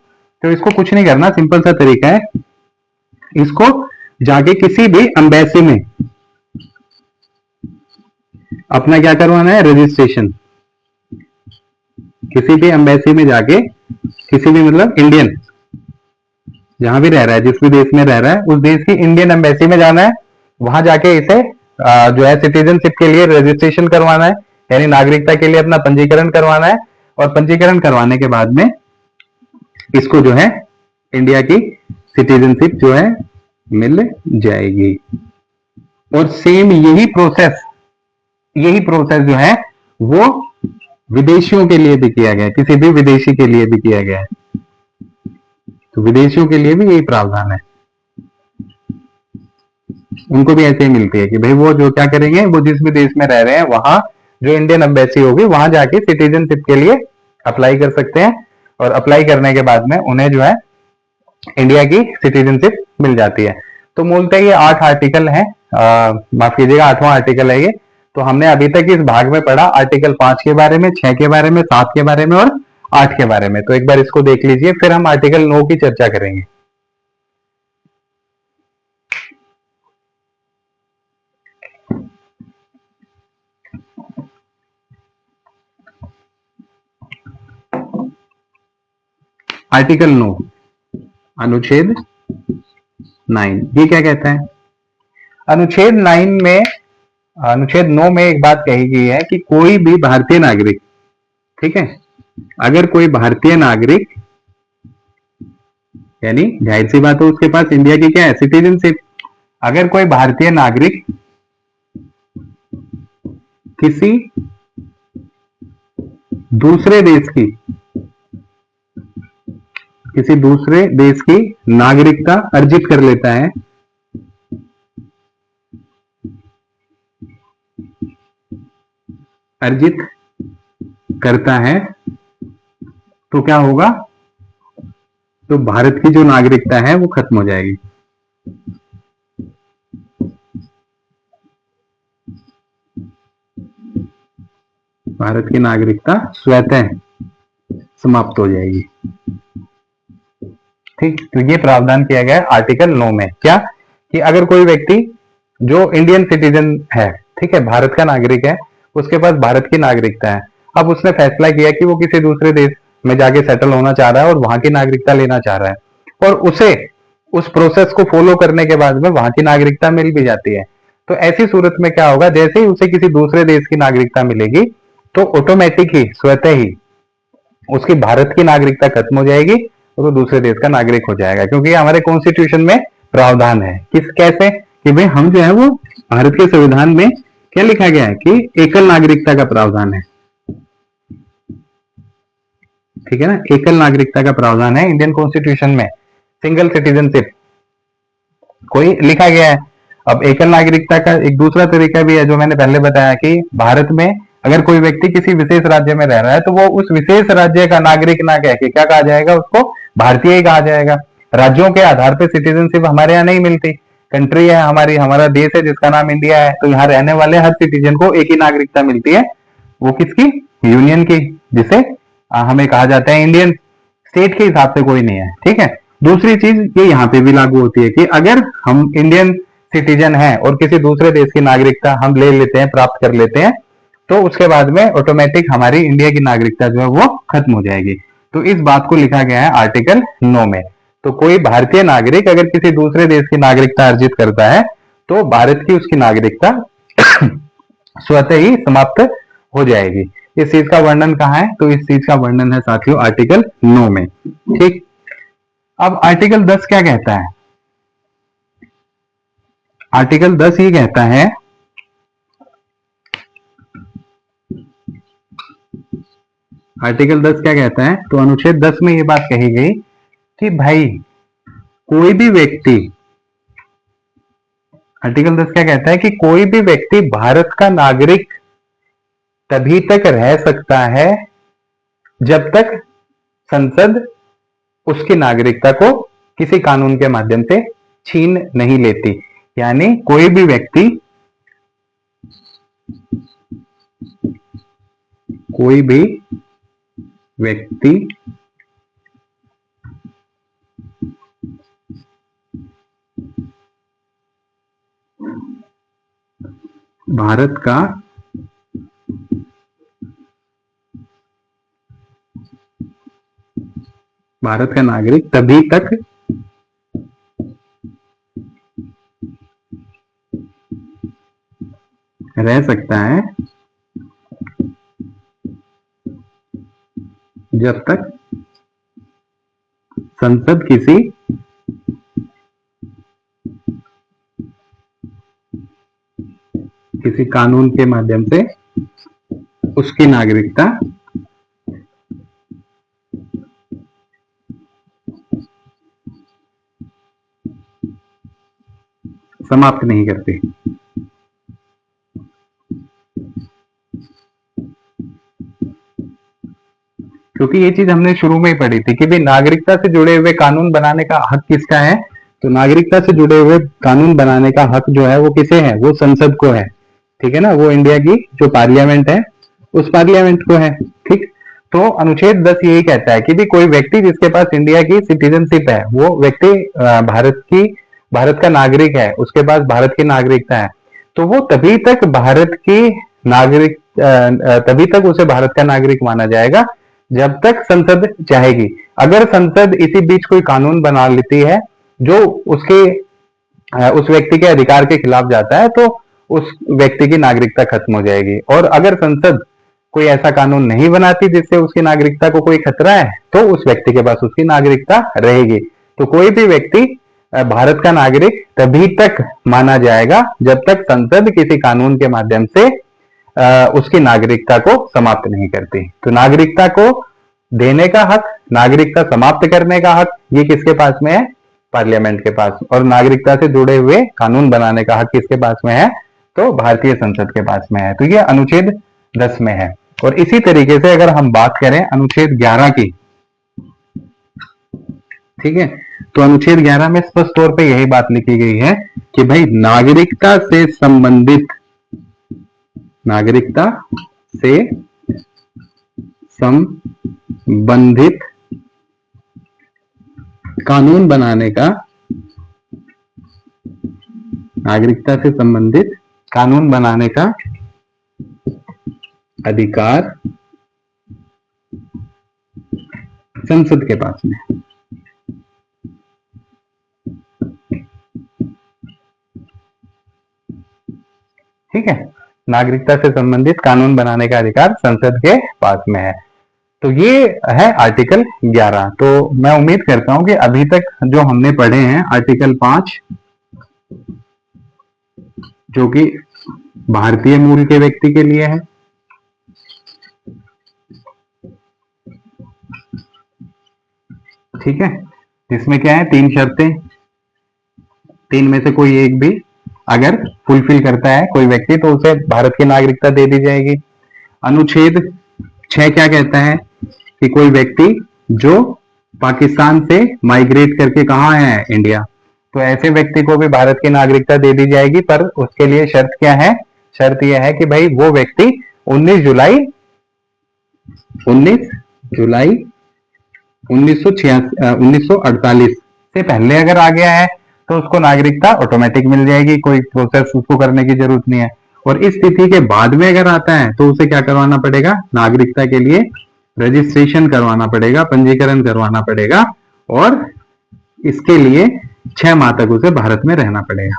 तो इसको कुछ नहीं करना, सिंपल सा तरीका है, इसको जाके किसी भी एम्बेसी में अपना क्या करवाना है? रजिस्ट्रेशन। किसी भी एम्बेसी में जाके, किसी भी मतलब इंडियन जहां भी रह रहा है, जिस भी देश में रह रहा है, उस देश की इंडियन एम्बेसी में जाना है, वहां जाके इसे जो है सिटीजनशिप के लिए रजिस्ट्रेशन करवाना है, यानी नागरिकता के लिए अपना पंजीकरण करवाना है। और पंजीकरण करवाने के बाद में इसको जो है इंडिया की सिटीजनशिप जो है मिल जाएगी। और सेम यही प्रोसेस जो है वो विदेशियों के लिए भी किया गया है, किसी भी विदेशी के लिए भी किया गया है, तो विदेशियों के लिए भी यही प्रावधान है, उनको भी ऐसे ही मिलती है कि भाई वो जो क्या करेंगे, वो जिस भी देश में रह रहे हैं वहां जो इंडियन एम्बेसी होगी वहां जाके सिटीजनशिप के लिए अप्लाई कर सकते हैं, और अप्लाई करने के बाद में उन्हें जो है इंडिया की सिटीजनशिप मिल जाती है। तो मूलतः ये 8 आर्टिकल हैं, माफ कीजिएगा 8वां आर्टिकल है ये। तो हमने अभी तक इस भाग में पढ़ा आर्टिकल 5 के बारे में, 6 के बारे में, 7 के बारे में और 8 के बारे में। तो एक बार इसको देख लीजिए, फिर हम आर्टिकल 9 की चर्चा करेंगे। आर्टिकल 9 अनुच्छेद 9 ये क्या कहता है? अनुच्छेद 9 में एक बात कही गई है कि कोई भी भारतीय नागरिक, ठीक है, अगर कोई भारतीय नागरिक, यानी जाहिर सी बात है उसके पास इंडिया की क्या है? सिटीजनशिप। अगर कोई भारतीय नागरिक किसी दूसरे देश की नागरिकता अर्जित कर लेता है, अर्जित करता है, तो क्या होगा? तो भारत की जो नागरिकता है वो खत्म हो जाएगी। भारत की नागरिकता स्वतः समाप्त हो जाएगी। ठीक, तो ये प्रावधान किया गया है आर्टिकल 9 में। क्या कि अगर कोई व्यक्ति जो इंडियन सिटीजन है, ठीक है, भारत का नागरिक है, उसके पास भारत की नागरिकता है, अब उसने फैसला किया कि वो किसी दूसरे देश में जाके सेटल होना चाह रहा है और वहां की नागरिकता लेना चाह रहा है, और उसे उस प्रोसेस को फॉलो करने के बाद में वहां की नागरिकता मिल भी जाती है। तो ऐसी सूरत में क्या होगा, जैसे ही उसे किसी दूसरे देश की नागरिकता मिलेगी तो ऑटोमेटिक ही, स्वतः ही उसकी भारत की नागरिकता खत्म हो जाएगी और वो दूसरे देश का नागरिक हो जाएगा, क्योंकि हमारे कॉन्स्टिट्यूशन में प्रावधान है। किस कैसे कि भाई हम जो है वो भारत के संविधान में क्या लिखा गया है कि एकल नागरिकता का प्रावधान है, ठीक है ना, एकल नागरिकता का प्रावधान है इंडियन कॉन्स्टिट्यूशन में, सिंगल सिटीजनशिप कोई लिखा गया है। अब एकल नागरिकता का एक दूसरा तरीका भी है जो मैंने पहले बताया कि भारत में अगर कोई व्यक्ति किसी विशेष राज्य में रह रहा है तो वो उस विशेष राज्य का नागरिक ना कह के क्या कहा जाएगा, उसको भारतीय ही कहा जाएगा। राज्यों के आधार पर सिटीजनशिप हमारे यहाँ नहीं मिलती, कंट्री है हमारी, हमारा देश है जिसका नाम इंडिया है, तो यहाँ रहने वाले हर सिटीजन को एक ही नागरिकता मिलती है, वो किसकी, यूनियन की, जिसे हमें कहा जाता है इंडियन। स्टेट के हिसाब से कोई नहीं है, ठीक है। दूसरी चीज ये यहाँ पे भी लागू होती है कि अगर हम इंडियन सिटीजन हैं और किसी दूसरे देश की नागरिकता हम ले लेते हैं, प्राप्त कर लेते हैं, तो उसके बाद में ऑटोमेटिक हमारी इंडिया की नागरिकता जो है वो खत्म हो जाएगी। तो इस बात को लिखा गया है आर्टिकल 9 में। तो कोई भारतीय नागरिक अगर किसी दूसरे देश की नागरिकता अर्जित करता है तो भारत की उसकी नागरिकता स्वतः ही समाप्त हो जाएगी। इस चीज का वर्णन कहाँ है, तो इस चीज का वर्णन है साथियों आर्टिकल 9 में, ठीक। अब आर्टिकल 10 क्या कहता है, आर्टिकल 10 ये कहता है, आर्टिकल 10 क्या कहता है, तो अनुच्छेद 10 में ये बात कही गई कि भाई कोई भी व्यक्ति, आर्टिकल 10 क्या कहता है कि कोई भी व्यक्ति भारत का नागरिक तभी तक रह सकता है जब तक संसद उसकी नागरिकता को किसी कानून के माध्यम से छीन नहीं लेती। यानी कोई भी व्यक्ति, कोई भी व्यक्ति भारत का नागरिक तभी तक रह सकता है जब तक संसद किसी कानून के माध्यम से उसकी नागरिकता समाप्त नहीं करती। क्योंकि ये चीज हमने शुरू में ही पढ़ी थी कि भाई नागरिकता से जुड़े हुए कानून बनाने का हक किसका है, तो नागरिकता से जुड़े हुए कानून बनाने का हक जो है वो किसे है, वो संसद को है, ठीक है ना, वो इंडिया की जो पार्लियामेंट है उस पार्लियामेंट को है, ठीक। तो अनुच्छेद 10 यही कहता है कि भी कोई व्यक्ति जिसके पास इंडिया की सिटीजनशिप है, वो व्यक्ति भारत का नागरिक है, उसके पास भारत की नागरिकता है, तो वो तभी तक तभी तक उसे भारत का नागरिक माना जाएगा जब तक संसद चाहेगी। अगर संसद इसी बीच कोई कानून बना लेती है जो उस व्यक्ति के अधिकार के खिलाफ जाता है, तो उस व्यक्ति की नागरिकता खत्म हो जाएगी। और अगर संसद कोई ऐसा कानून नहीं बनाती जिससे उसकी नागरिकता को कोई खतरा है, तो उस व्यक्ति के पास उसकी नागरिकता रहेगी। तो कोई भी व्यक्ति भारत का नागरिक तभी तक माना जाएगा जब तक संसद किसी कानून के माध्यम से उसकी नागरिकता को समाप्त नहीं करती। तो नागरिकता को देने का हक, नागरिकता समाप्त करने का हक, ये किसके पास में है, पार्लियामेंट के पास। और नागरिकता से जुड़े हुए कानून बनाने का हक किसके पास में है, तो भारतीय संसद के पास में है। तो ये अनुच्छेद 10 में है। और इसी तरीके से अगर हम बात करें अनुच्छेद 11 की, ठीक है, तो अनुच्छेद 11 में स्पष्ट तौर पे यही बात लिखी गई है कि भाई नागरिकता से संबंधित कानून बनाने का, नागरिकता से संबंधित कानून बनाने का अधिकार संसद के पास में। ठीक है, नागरिकता से संबंधित कानून बनाने का अधिकार संसद के पास में है। तो ये है आर्टिकल 11। तो मैं उम्मीद करता हूं कि अभी तक जो हमने पढ़े हैं आर्टिकल 5 जो कि भारतीय मूल के व्यक्ति के लिए है, ठीक है, जिसमें क्या है 3 शर्तें, 3 में से कोई एक भी अगर फुलफिल करता है कोई व्यक्ति तो उसे भारत की नागरिकता दे दी जाएगी। अनुच्छेद 6 क्या कहता है कि कोई व्यक्ति जो पाकिस्तान से माइग्रेट करके कहाँ है, इंडिया, तो ऐसे व्यक्ति को भी भारत की नागरिकता दे दी जाएगी, पर उसके लिए शर्त क्या है, शर्त यह है कि भाई वो व्यक्ति 19 जुलाई 1948 से पहले अगर आ गया है तो उसको नागरिकता ऑटोमेटिक मिल जाएगी, कोई प्रोसेस उसको करने की जरूरत नहीं है। और इस तिथि के बाद में अगर आता है तो उसे क्या करवाना पड़ेगा, नागरिकता के लिए रजिस्ट्रेशन करवाना पड़ेगा, पंजीकरण करवाना पड़ेगा, और इसके लिए 6 माह तक उसे भारत में रहना पड़ेगा।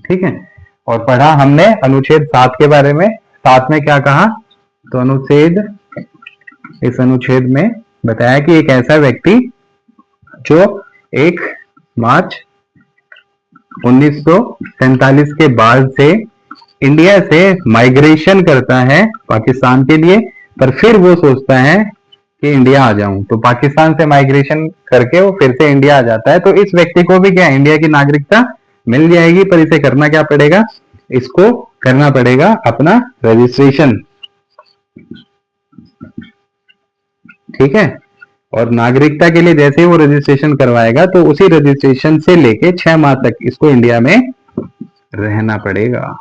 ठीक है, और पढ़ा हमने अनुच्छेद 7 के बारे में। 7 में क्या कहा, तो इस अनुच्छेद में बताया कि एक ऐसा व्यक्ति जो 1 मार्च 1947 के बाद से इंडिया से माइग्रेशन करता है पाकिस्तान के लिए, पर फिर वो सोचता है कि इंडिया आ जाऊं, तो पाकिस्तान से माइग्रेशन करके वो फिर से इंडिया आ जाता है, तो इस व्यक्ति को भी क्या इंडिया की नागरिकता मिल जाएगी, पर इसे करना क्या पड़ेगा, इसको करना पड़ेगा अपना रजिस्ट्रेशन। ठीक है, और नागरिकता के लिए जैसे ही वो रजिस्ट्रेशन करवाएगा तो उसी रजिस्ट्रेशन से लेके 6 माह तक इसको इंडिया में रहना पड़ेगा।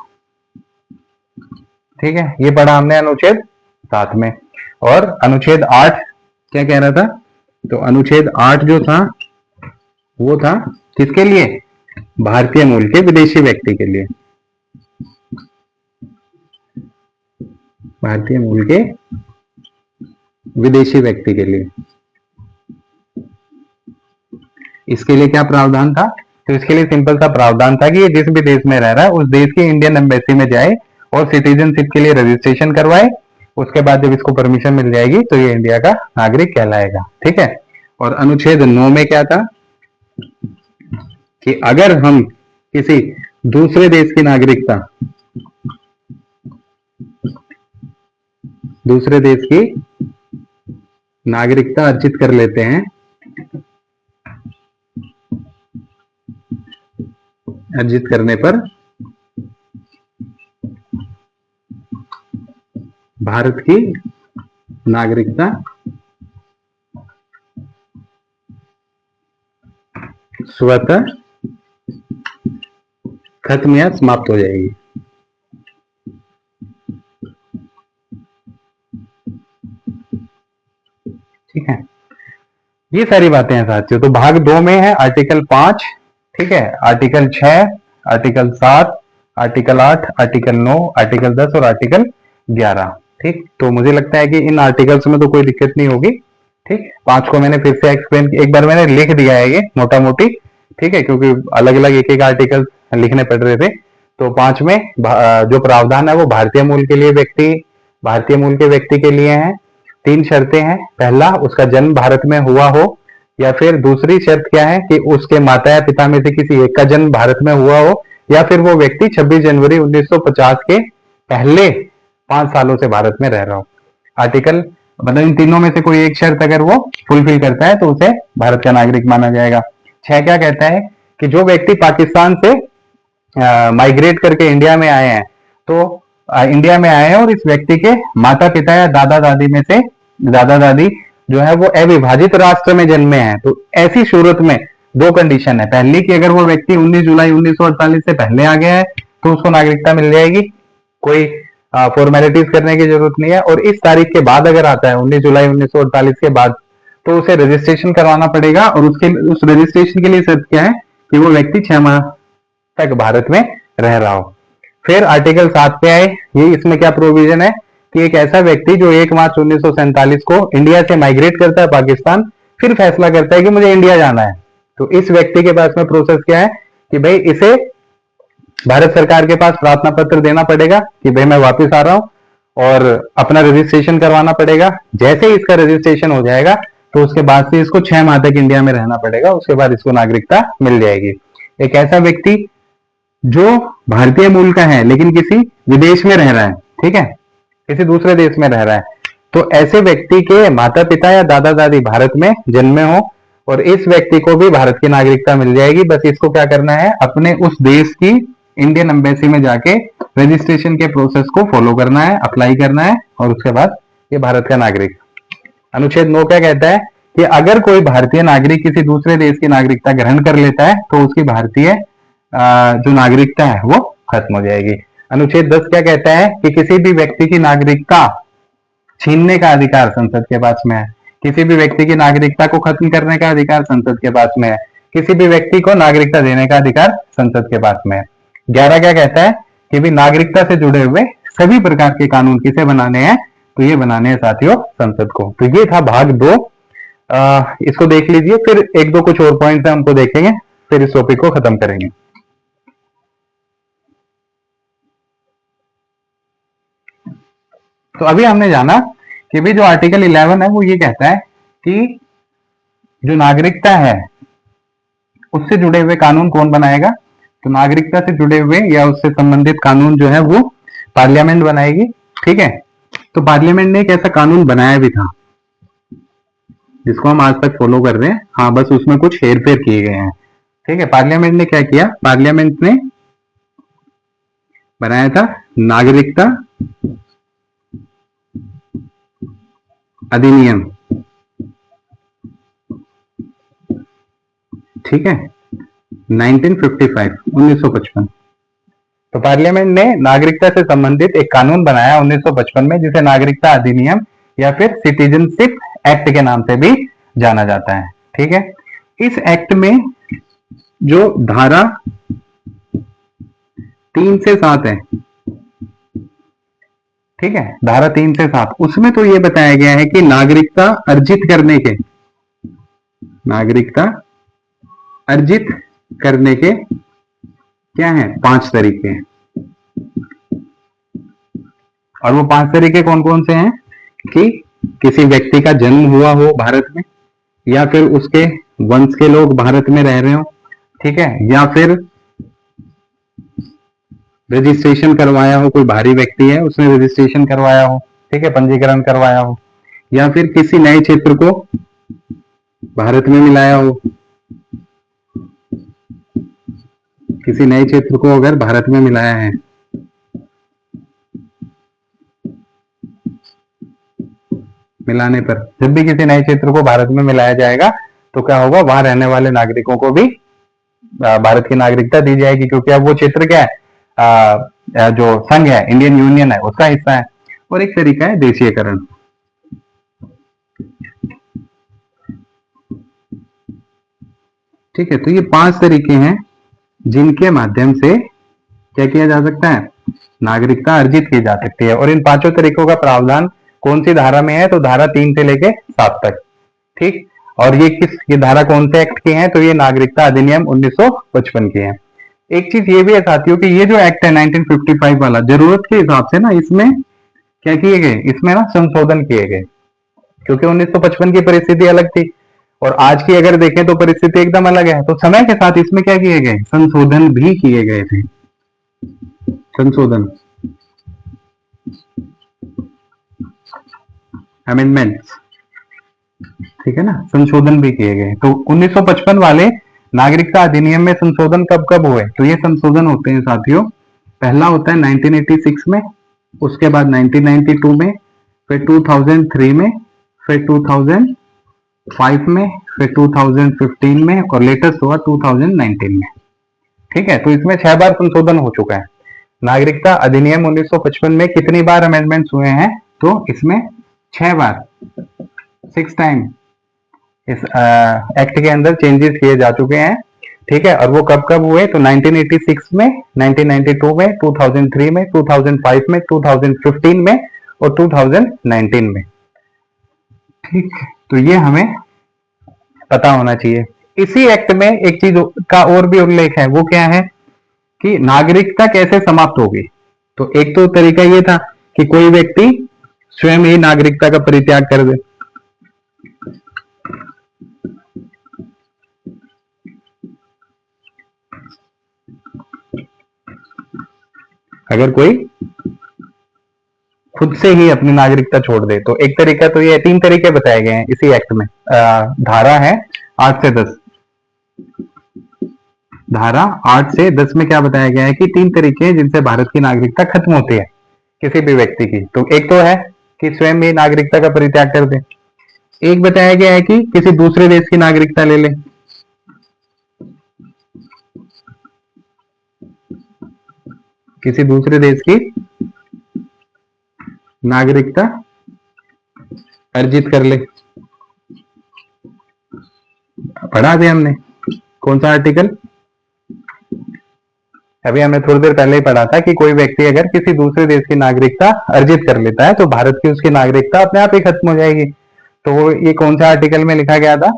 ठीक है, ये पढ़ा हमने अनुच्छेद 7 में। और अनुच्छेद 8 क्या कह रहा था, तो अनुच्छेद 8 जो था वो था किसके लिए, भारतीय मूल के विदेशी व्यक्ति के लिए, भारतीय मूल के विदेशी व्यक्ति के लिए। इसके लिए क्या प्रावधान था, तो इसके लिए सिंपल सा प्रावधान था कि ये जिस भी देश में रह रहा है उस देश की इंडियन एम्बेसी में जाए और सिटीजनशिप के लिए रजिस्ट्रेशन करवाए, उसके बाद जब इसको परमिशन मिल जाएगी तो ये इंडिया का नागरिक कहलाएगा। ठीक है, और अनुच्छेद 9 में क्या था कि अगर हम किसी दूसरे देश की नागरिकता, दूसरे देश की नागरिकता अर्जित कर लेते हैं, अर्जित करने पर भारत की नागरिकता स्वतः खत्म या समाप्त हो जाएगी। ठीक है, ये सारी बातें हैं साथियों। तो भाग 2 में है आर्टिकल 5, ठीक है, article 6, article 7, article 8, article 9, article 10 और आर्टिकल 11। ठीक, तो मुझे लगता है कि इन आर्टिकल्स में तो कोई दिक्कत नहीं होगी। ठीक, 5 को मैंने फिर से एक्सप्लेन, एक बार मैंने लिख दिया है ये मोटा मोटी, ठीक है, क्योंकि अलग अलग एक एक आर्टिकल लिखने पड़ रहे थे। तो 5 में जो प्रावधान है वो भारतीय मूल के लिए भारतीय मूल के व्यक्ति के लिए है। 3 शर्तें हैं, पहला उसका जन्म भारत में हुआ हो, या फिर दूसरी शर्त क्या है कि उसके माता या पिता में से किसी एक का जन्म भारत में हुआ हो, या फिर वो व्यक्ति 26 जनवरी 1950 के पहले 5 सालों से भारत में रह रहा हो। आर्टिकल मतलब इन तीनों में से कोई एक शर्त अगर वो फुलफिल करता है तो उसे भारत का नागरिक माना जाएगा। 6 क्या कहता है कि जो व्यक्ति पाकिस्तान से माइग्रेट करके इंडिया में आए हैं, तो इंडिया में आए हैं और इस व्यक्ति के माता पिता या दादा दादी में से दादा दादी जो है वो अविभाजित राष्ट्र में जन्मे हैं, तो ऐसी सूरत में 2 कंडीशन है। पहली कि अगर वो व्यक्ति 19 जुलाई 1948 से पहले आ गया है तो उसको नागरिकता मिल जाएगी, कोई फॉर्मेलिटीज करने की जरूरत नहीं है। और इस तारीख के बाद अगर आता है 19 जुलाई 1948 के बाद, तो उसे रजिस्ट्रेशन करवाना पड़ेगा, और उस रजिस्ट्रेशन के लिए शर्त क्या है कि वो व्यक्ति 6 माह तक भारत में रह रहा हो। फिर आर्टिकल 7 पे आए, ये इसमें क्या प्रोविजन है कि एक ऐसा व्यक्ति जो 1 मार्च 1947 को इंडिया से माइग्रेट करता है पाकिस्तान, फिर फैसला करता है कि मुझे इंडिया जाना है, तो इस व्यक्ति के पास में प्रोसेस क्या है कि भाई इसे भारत सरकार के पास प्रार्थना पत्र देना पड़ेगा कि भाई मैं वापस आ रहा हूं और अपना रजिस्ट्रेशन करवाना पड़ेगा। जैसे ही इसका रजिस्ट्रेशन हो जाएगा तो उसके बाद से इसको 6 माह तक इंडिया में रहना पड़ेगा, उसके बाद इसको नागरिकता मिल जाएगी। एक ऐसा व्यक्ति जो भारतीय मूल का है लेकिन किसी विदेश में रह रहा है, ठीक है, किसी दूसरे देश में रह रहा है, तो ऐसे व्यक्ति के माता पिता या दादा दादी भारत में जन्मे हो और इस व्यक्ति को भी भारत की नागरिकता मिल जाएगी। बस इसको क्या करना है, अपने उस देश की इंडियन एम्बेसी में जाके रजिस्ट्रेशन के प्रोसेस को फॉलो करना है, अप्लाई करना है और उसके बाद ये भारत का नागरिक। अनुच्छेद 9 क्या कहता है कि अगर कोई भारतीय नागरिक किसी दूसरे देश की नागरिकता ग्रहण कर लेता है तो उसकी भारतीय जो नागरिकता है वो खत्म हो जाएगी। अनुच्छेद 10 क्या कहता है कि किसी भी व्यक्ति की नागरिकता छीनने का अधिकार संसद के पास में है, किसी भी व्यक्ति की नागरिकता को खत्म करने का अधिकार संसद के पास में है, किसी भी व्यक्ति को नागरिकता देने का अधिकार संसद के पास में है। 11 क्या कहता है कि भी नागरिकता से जुड़े हुए सभी प्रकार के कानून किसे बनाने हैं, तो ये बनाने हैं साथियों संसद को। तो ये था भाग 2, इसको देख लीजिए, फिर 1-2 कुछ और पॉइंट्स हैं हमको देखेंगे, फिर इस टॉपिक को खत्म करेंगे। तो अभी हमने जाना कि भी जो आर्टिकल 11 है वो ये कहता है कि जो नागरिकता है उससे जुड़े हुए कानून कौन बनाएगा, तो नागरिकता से जुड़े हुए या उससे संबंधित कानून जो है वो पार्लियामेंट बनाएगी, ठीक है। तो पार्लियामेंट ने एक ऐसा कानून बनाया भी था जिसको हम आज तक फॉलो कर रहे हैं, हाँ बस उसमें कुछ हेर फेर किए गए हैं, ठीक है। पार्लियामेंट ने क्या किया, पार्लियामेंट ने बनाया था नागरिकता अधिनियम, ठीक है, 1955। तो पार्लियामेंट ने नागरिकता से संबंधित एक कानून बनाया 1955 में, जिसे नागरिकता अधिनियम या फिर सिटीजनशिप एक्ट के नाम से भी जाना जाता है, ठीक है। इस एक्ट में जो धारा 3 से 7 है, ठीक है, धारा 3 से 7, उसमें तो ये बताया गया है कि नागरिकता अर्जित करने के, नागरिकता अर्जित करने के क्या है, 5 तरीके हैं। और वो 5 तरीके कौन कौन से हैं कि किसी व्यक्ति का जन्म हुआ हो भारत में, या फिर उसके वंश के लोग भारत में रह रहे हो, ठीक है, या फिर रजिस्ट्रेशन करवाया हो, कोई बाहरी व्यक्ति है उसने रजिस्ट्रेशन करवाया हो, ठीक है, पंजीकरण करवाया हो, या फिर किसी नए क्षेत्र को भारत में मिलाया हो, किसी नए क्षेत्र को अगर भारत में मिलाया है, मिलाने पर जब भी किसी नए क्षेत्र को भारत में मिलाया जाएगा तो क्या होगा, वहां रहने वाले नागरिकों को भी भारत की नागरिकता दी जाएगी, क्योंकि अब वो क्षेत्र क्या है, जो संघ है, इंडियन यूनियन है, उसका हिस्सा है। और एक तरीका है देशीयकरण, ठीक है। तो ये 5 तरीके हैं जिनके माध्यम से क्या किया जा सकता है, नागरिकता अर्जित की जा सकती है। और इन 5 तरीकों का प्रावधान कौन सी धारा में है, तो धारा 3 से लेके 7 तक, ठीक। और ये धारा कौन से एक्ट की है, तो ये नागरिकता अधिनियम 1955 की है। एक चीज ये भी है साथियों कि ये जो एक्ट है 1955 वाला, जरूरत के हिसाब से ना इसमें क्या किए गए, इसमें ना संशोधन किए गए, क्योंकि 1955 की परिस्थिति अलग थी और आज की अगर देखें तो परिस्थिति एकदम अलग है। तो समय के साथ इसमें क्या किए गए, संशोधन भी किए गए थे, संशोधन, अमेंडमेंट्स, ठीक है ना, संशोधन भी किए गए। तो 1955 वाले नागरिकता अधिनियम में संशोधन कब कब हुए, तो ये संशोधन होते हैं साथियों, पहला होता है 1986 में, उसके बाद 1992 में, फिर 2003 में, फिर 2005 में, फिर 2015 में और लेटेस्ट हुआ 2019 में, ठीक है। तो इसमें 6 बार संशोधन हो चुका है। नागरिकता अधिनियम 1955 में कितनी बार अमेंडमेंट्स हुए हैं, तो इसमें 6 बार, 6 टाइम इस एक्ट के अंदर चेंजेस किए जा चुके हैं, ठीक है। और वो कब कब हुए, तो 1986 में, 1992 में, 2003 में, 2005 में, 2015 में और 2019 में। ठीक, तो ये हमें पता होना चाहिए। इसी एक्ट में एक चीज का और भी उल्लेख है, वो क्या है कि नागरिकता कैसे समाप्त होगी। तो एक तो तरीका ये था कि कोई व्यक्ति स्वयं ही नागरिकता का परित्याग कर दे। अगर कोई खुद से ही अपनी नागरिकता छोड़ दे, तो एक तरीका तो ये, तीन तरीके बताए गए हैं इसी एक्ट में। धारा है 8 से 10। धारा 8 से 10 में क्या बताया गया है कि तीन तरीके हैं जिनसे भारत की नागरिकता खत्म होती है किसी भी व्यक्ति की। तो एक तो है कि स्वयं ही नागरिकता का परित्याग कर दे। एक बताया गया है कि किसी दूसरे देश की नागरिकता ले ले। किसी दूसरे देश की नागरिकता अर्जित कर ले। पढ़ा दिया हमने, कौन सा आर्टिकल, अभी हमने थोड़ी देर पहले ही पढ़ा था कि कोई व्यक्ति अगर किसी दूसरे देश की नागरिकता अर्जित कर लेता है तो भारत की उसकी नागरिकता अपने आप ही खत्म हो जाएगी। तो वो ये कौन सा आर्टिकल में लिखा गया था,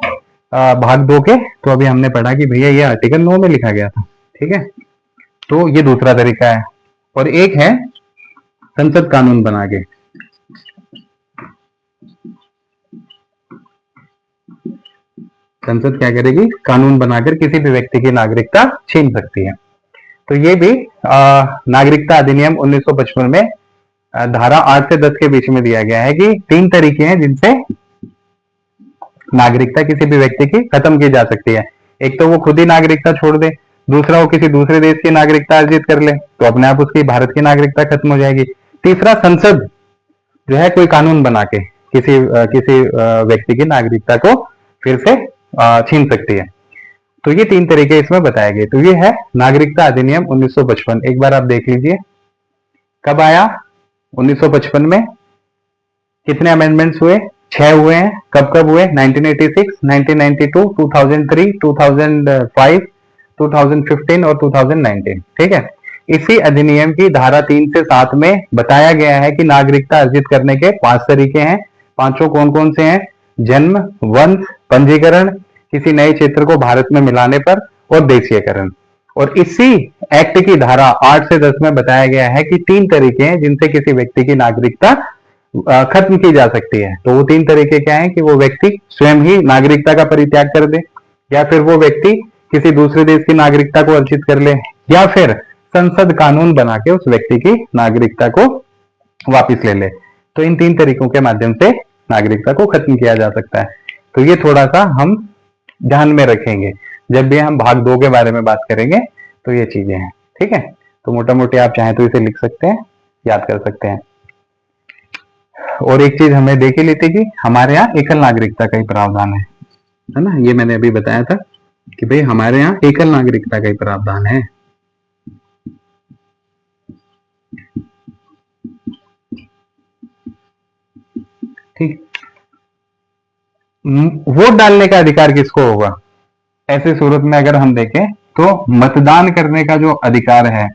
भाग 2 के। तो अभी हमने पढ़ा कि भैया ये आर्टिकल 9 में लिखा गया था। ठीक है, तो ये दूसरा तरीका है। और एक है संसद कानून बना के। संसद क्या करेगी, कानून बनाकर किसी भी व्यक्ति की नागरिकता छीन सकती है। तो ये भी नागरिकता अधिनियम 1955 में धारा 8 से 10 के बीच में दिया गया है कि तीन तरीके हैं जिनसे नागरिकता किसी भी व्यक्ति की खत्म की जा सकती है। एक तो वो खुद ही नागरिकता छोड़ दे, दूसरा वो किसी दूसरे देश की नागरिकता अर्जित कर ले तो अपने आप उसकी भारत की नागरिकता खत्म हो जाएगी। तीसरा, संसद जो है कोई कानून बना के किसी व्यक्ति की नागरिकता को फिर से छीन सकती है। तो ये तीन तरीके इसमें बताए गए। तो ये है नागरिकता अधिनियम 1955। एक बार आप देख लीजिए कब आया, 1955 में। कितने अमेंडमेंट्स हुए, 6 हुए हैं। कब कब हुए, 1986, 1992, 2003, 2005, 2015 और 2019। ठीक है, इसी अधिनियम की धारा 3 से 7 में बताया गया है कि नागरिकता अर्जित करने के 5 तरीके हैं। पांचों कौन कौन से हैं, जन्म, वंश, पंजीकरण, किसी नए क्षेत्र को भारत में मिलाने पर, और देशीयकरण। और इसी एक्ट की धारा 8 से 10 में बताया गया है कि तीन तरीके हैं जिनसे किसी व्यक्ति की नागरिकता खत्म की जा सकती है। तो वो तीन तरीके क्या हैं कि वो व्यक्ति स्वयं ही नागरिकता का परित्याग कर दे, या फिर वो व्यक्ति किसी दूसरे देश की नागरिकता को अर्जित कर ले, या फिर संसद कानून बना के उस व्यक्ति की नागरिकता को वापिस ले ले। तो इन तीन तरीकों के माध्यम से नागरिकता को खत्म किया जा सकता है। तो ये थोड़ा सा हम ध्यान में रखेंगे जब भी हम भाग 2 के बारे में बात करेंगे। तो ये चीजें हैं, ठीक है। तो मोटा मोटी आप चाहें तो इसे लिख सकते हैं, याद कर सकते हैं। और एक चीज हमें देख ही लेते कि हमारे यहाँ एकल नागरिकता का ही प्रावधान है ना। ये मैंने अभी बताया था कि भाई हमारे यहाँ एकल नागरिकता का ही प्रावधान है। ठीक, वोट डालने का अधिकार किसको होगा? ऐसे सूरत में अगर हम देखें तो मतदान करने का जो अधिकार है,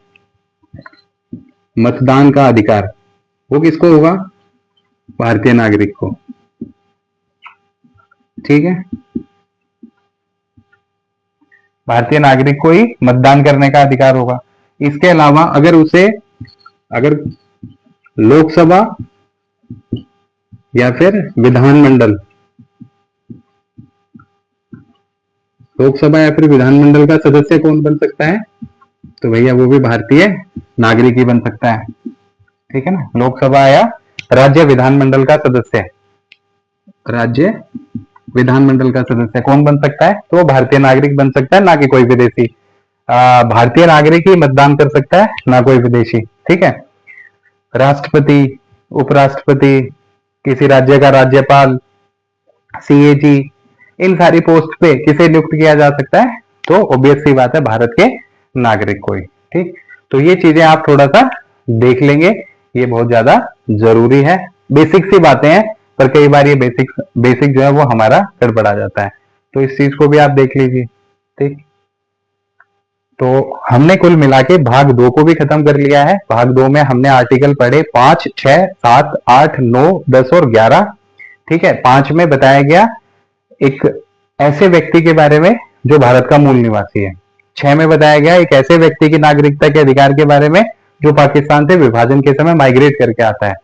मतदान का अधिकार, वो किसको होगा? भारतीय नागरिक को। ठीक है, भारतीय नागरिक को ही मतदान करने का अधिकार होगा। इसके अलावा अगर लोकसभा या फिर विधानमंडल, लोकसभा या फिर विधानमंडल का सदस्य कौन बन सकता है? तो भैया वो भी भारतीय नागरिक ही बन सकता है। ठीक है ना, लोकसभा या राज्य विधानमंडल का सदस्य, राज्य विधानमंडल का सदस्य कौन बन सकता है? तो भारतीय नागरिक बन सकता है, ना कि कोई विदेशी। भारतीय नागरिक ही मतदान कर सकता है, ना कोई विदेशी। ठीक है, राष्ट्रपति, उपराष्ट्रपति, किसी राज्य का राज्यपाल, सीएजी, इन सारी पोस्ट पे किसे नियुक्त किया जा सकता है? तो ऑब्वियस सी बात है, भारत के नागरिक को ही। ठीक, तो ये चीजें आप थोड़ा सा देख लेंगे, ये बहुत ज्यादा जरूरी है। बेसिक सी बातें हैं, पर कई बार ये बेसिक जो है वो हमारा गड़बड़ा जाता है। तो इस चीज को भी आप देख लीजिए। ठीक, तो हमने कुल मिला के भाग 2 को भी खत्म कर लिया है। भाग 2 में हमने आर्टिकल पढ़े 5, 6, 7, 8, 9, 10 और 11। ठीक है, 5 में बताया गया एक ऐसे व्यक्ति के बारे में जो भारत का मूल निवासी है। 6 में बताया गया एक ऐसे व्यक्ति की नागरिकता के अधिकार के बारे में जो पाकिस्तान से विभाजन के समय माइग्रेट करके आता है।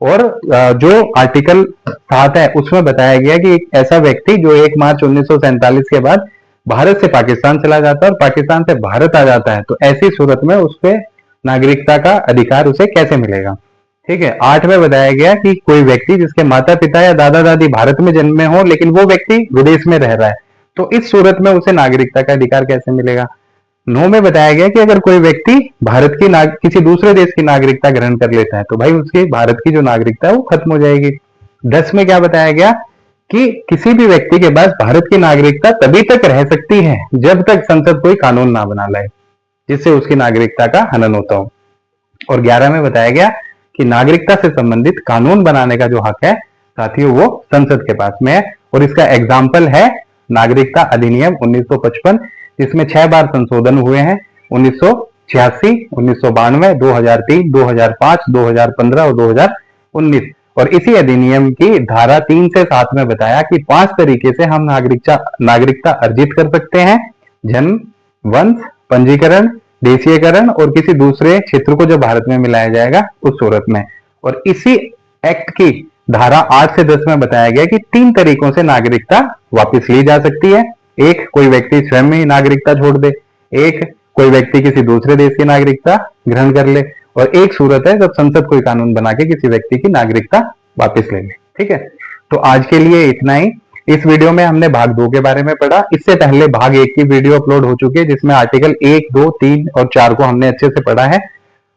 और जो आर्टिकल 7 है उसमें बताया गया कि एक ऐसा व्यक्ति जो 1 मार्च 1947 के बाद भारत से पाकिस्तान चला जाता है और पाकिस्तान से भारत आ जाता है, तो ऐसी सूरत में उसके नागरिकता का अधिकार उसे कैसे मिलेगा। ठीक है, 8 में बताया गया कि कोई व्यक्ति जिसके माता पिता या दादा दादी भारत में जन्मे हो लेकिन वो व्यक्ति विदेश में रह रहा है, तो इस सूरत में उसे नागरिकता का अधिकार कैसे मिलेगा। 9 में बताया गया कि अगर कोई व्यक्ति भारत की किसी दूसरे देश की नागरिकता ग्रहण कर लेता है तो भाई उसकी भारत की जो नागरिकता है वो खत्म हो जाएगी। 10 में क्या बताया गया कि किसी भी व्यक्ति के पास भारत की नागरिकता तभी तक रह सकती है जब तक संसद कोई कानून ना बना लाए जिससे उसकी नागरिकता का हनन होता हो। और 11 में बताया गया कि नागरिकता से संबंधित कानून बनाने का जो हक है साथियों वो संसद के पास में है। और इसका एग्जाम्पल है नागरिकता अधिनियम 1955, जिसमें 6 बार संशोधन हुए हैं, 1986, 1992, 2003, 2005, 2015 और 2019। और इसी अधिनियम की धारा 3 से 7 में बताया कि 5 तरीके से हम नागरिकता अर्जित कर सकते हैं: जन्म, वंश, पंजीकरण, देशीयकरण और किसी दूसरे क्षेत्र को जो भारत में मिलाया जाएगा उस सूरत में। और इसी एक्ट की धारा 8 से 10 में बताया गया कि 3 तरीकों से नागरिकता वापस ली जा सकती है। एक, कोई व्यक्ति स्वयं ही नागरिकता छोड़ दे। एक, कोई व्यक्ति किसी दूसरे देश की नागरिकता ग्रहण कर ले। और एक सूरत है जब संसद कोई कानून बना के किसी व्यक्ति की नागरिकता वापस ले ले। ठीक है, तो आज के लिए इतना ही। इस वीडियो में हमने भाग 2 के बारे में पढ़ा। इससे पहले भाग 1 की वीडियो अपलोड हो चुकी है जिसमें आर्टिकल 1, 2, 3 और 4 को हमने अच्छे से पढ़ा है।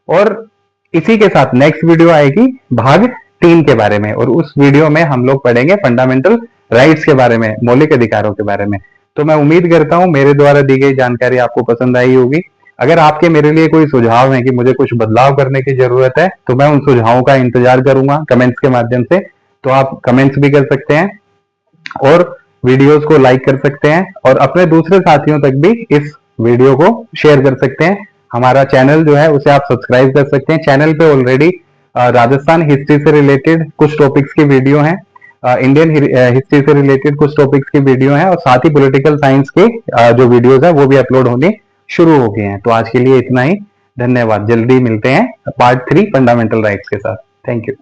और इसी के साथ नेक्स्ट वीडियो आएगी भाग 3 के बारे में, और उस वीडियो में हम लोग पढ़ेंगे फंडामेंटल राइट्स के बारे में, मौलिक अधिकारों के बारे में। तो मैं उम्मीद करता हूं मेरे द्वारा दी गई जानकारी आपको पसंद आई होगी। अगर आपके मेरे लिए कोई सुझाव है कि मुझे कुछ बदलाव करने की जरूरत है तो मैं उन सुझावों का इंतजार करूंगा कमेंट्स के माध्यम से। तो आप कमेंट्स भी कर सकते हैं और वीडियोस को लाइक कर सकते हैं और अपने दूसरे साथियों तक भी इस वीडियो को शेयर कर सकते हैं। हमारा चैनल जो है उसे आप सब्सक्राइब कर सकते हैं। चैनल पे ऑलरेडी राजस्थान हिस्ट्री से रिलेटेड कुछ टॉपिक्स की वीडियो हैं, इंडियन हिस्ट्री से रिलेटेड कुछ टॉपिक्स की वीडियो हैं और साथ ही पॉलिटिकल साइंस के जो वीडियोस है वो भी अपलोड होने शुरू हो गए हैं। तो आज के लिए इतना ही, धन्यवाद। जल्दी मिलते हैं पार्ट 3 फंडामेंटल राइट्स के साथ। Thank you.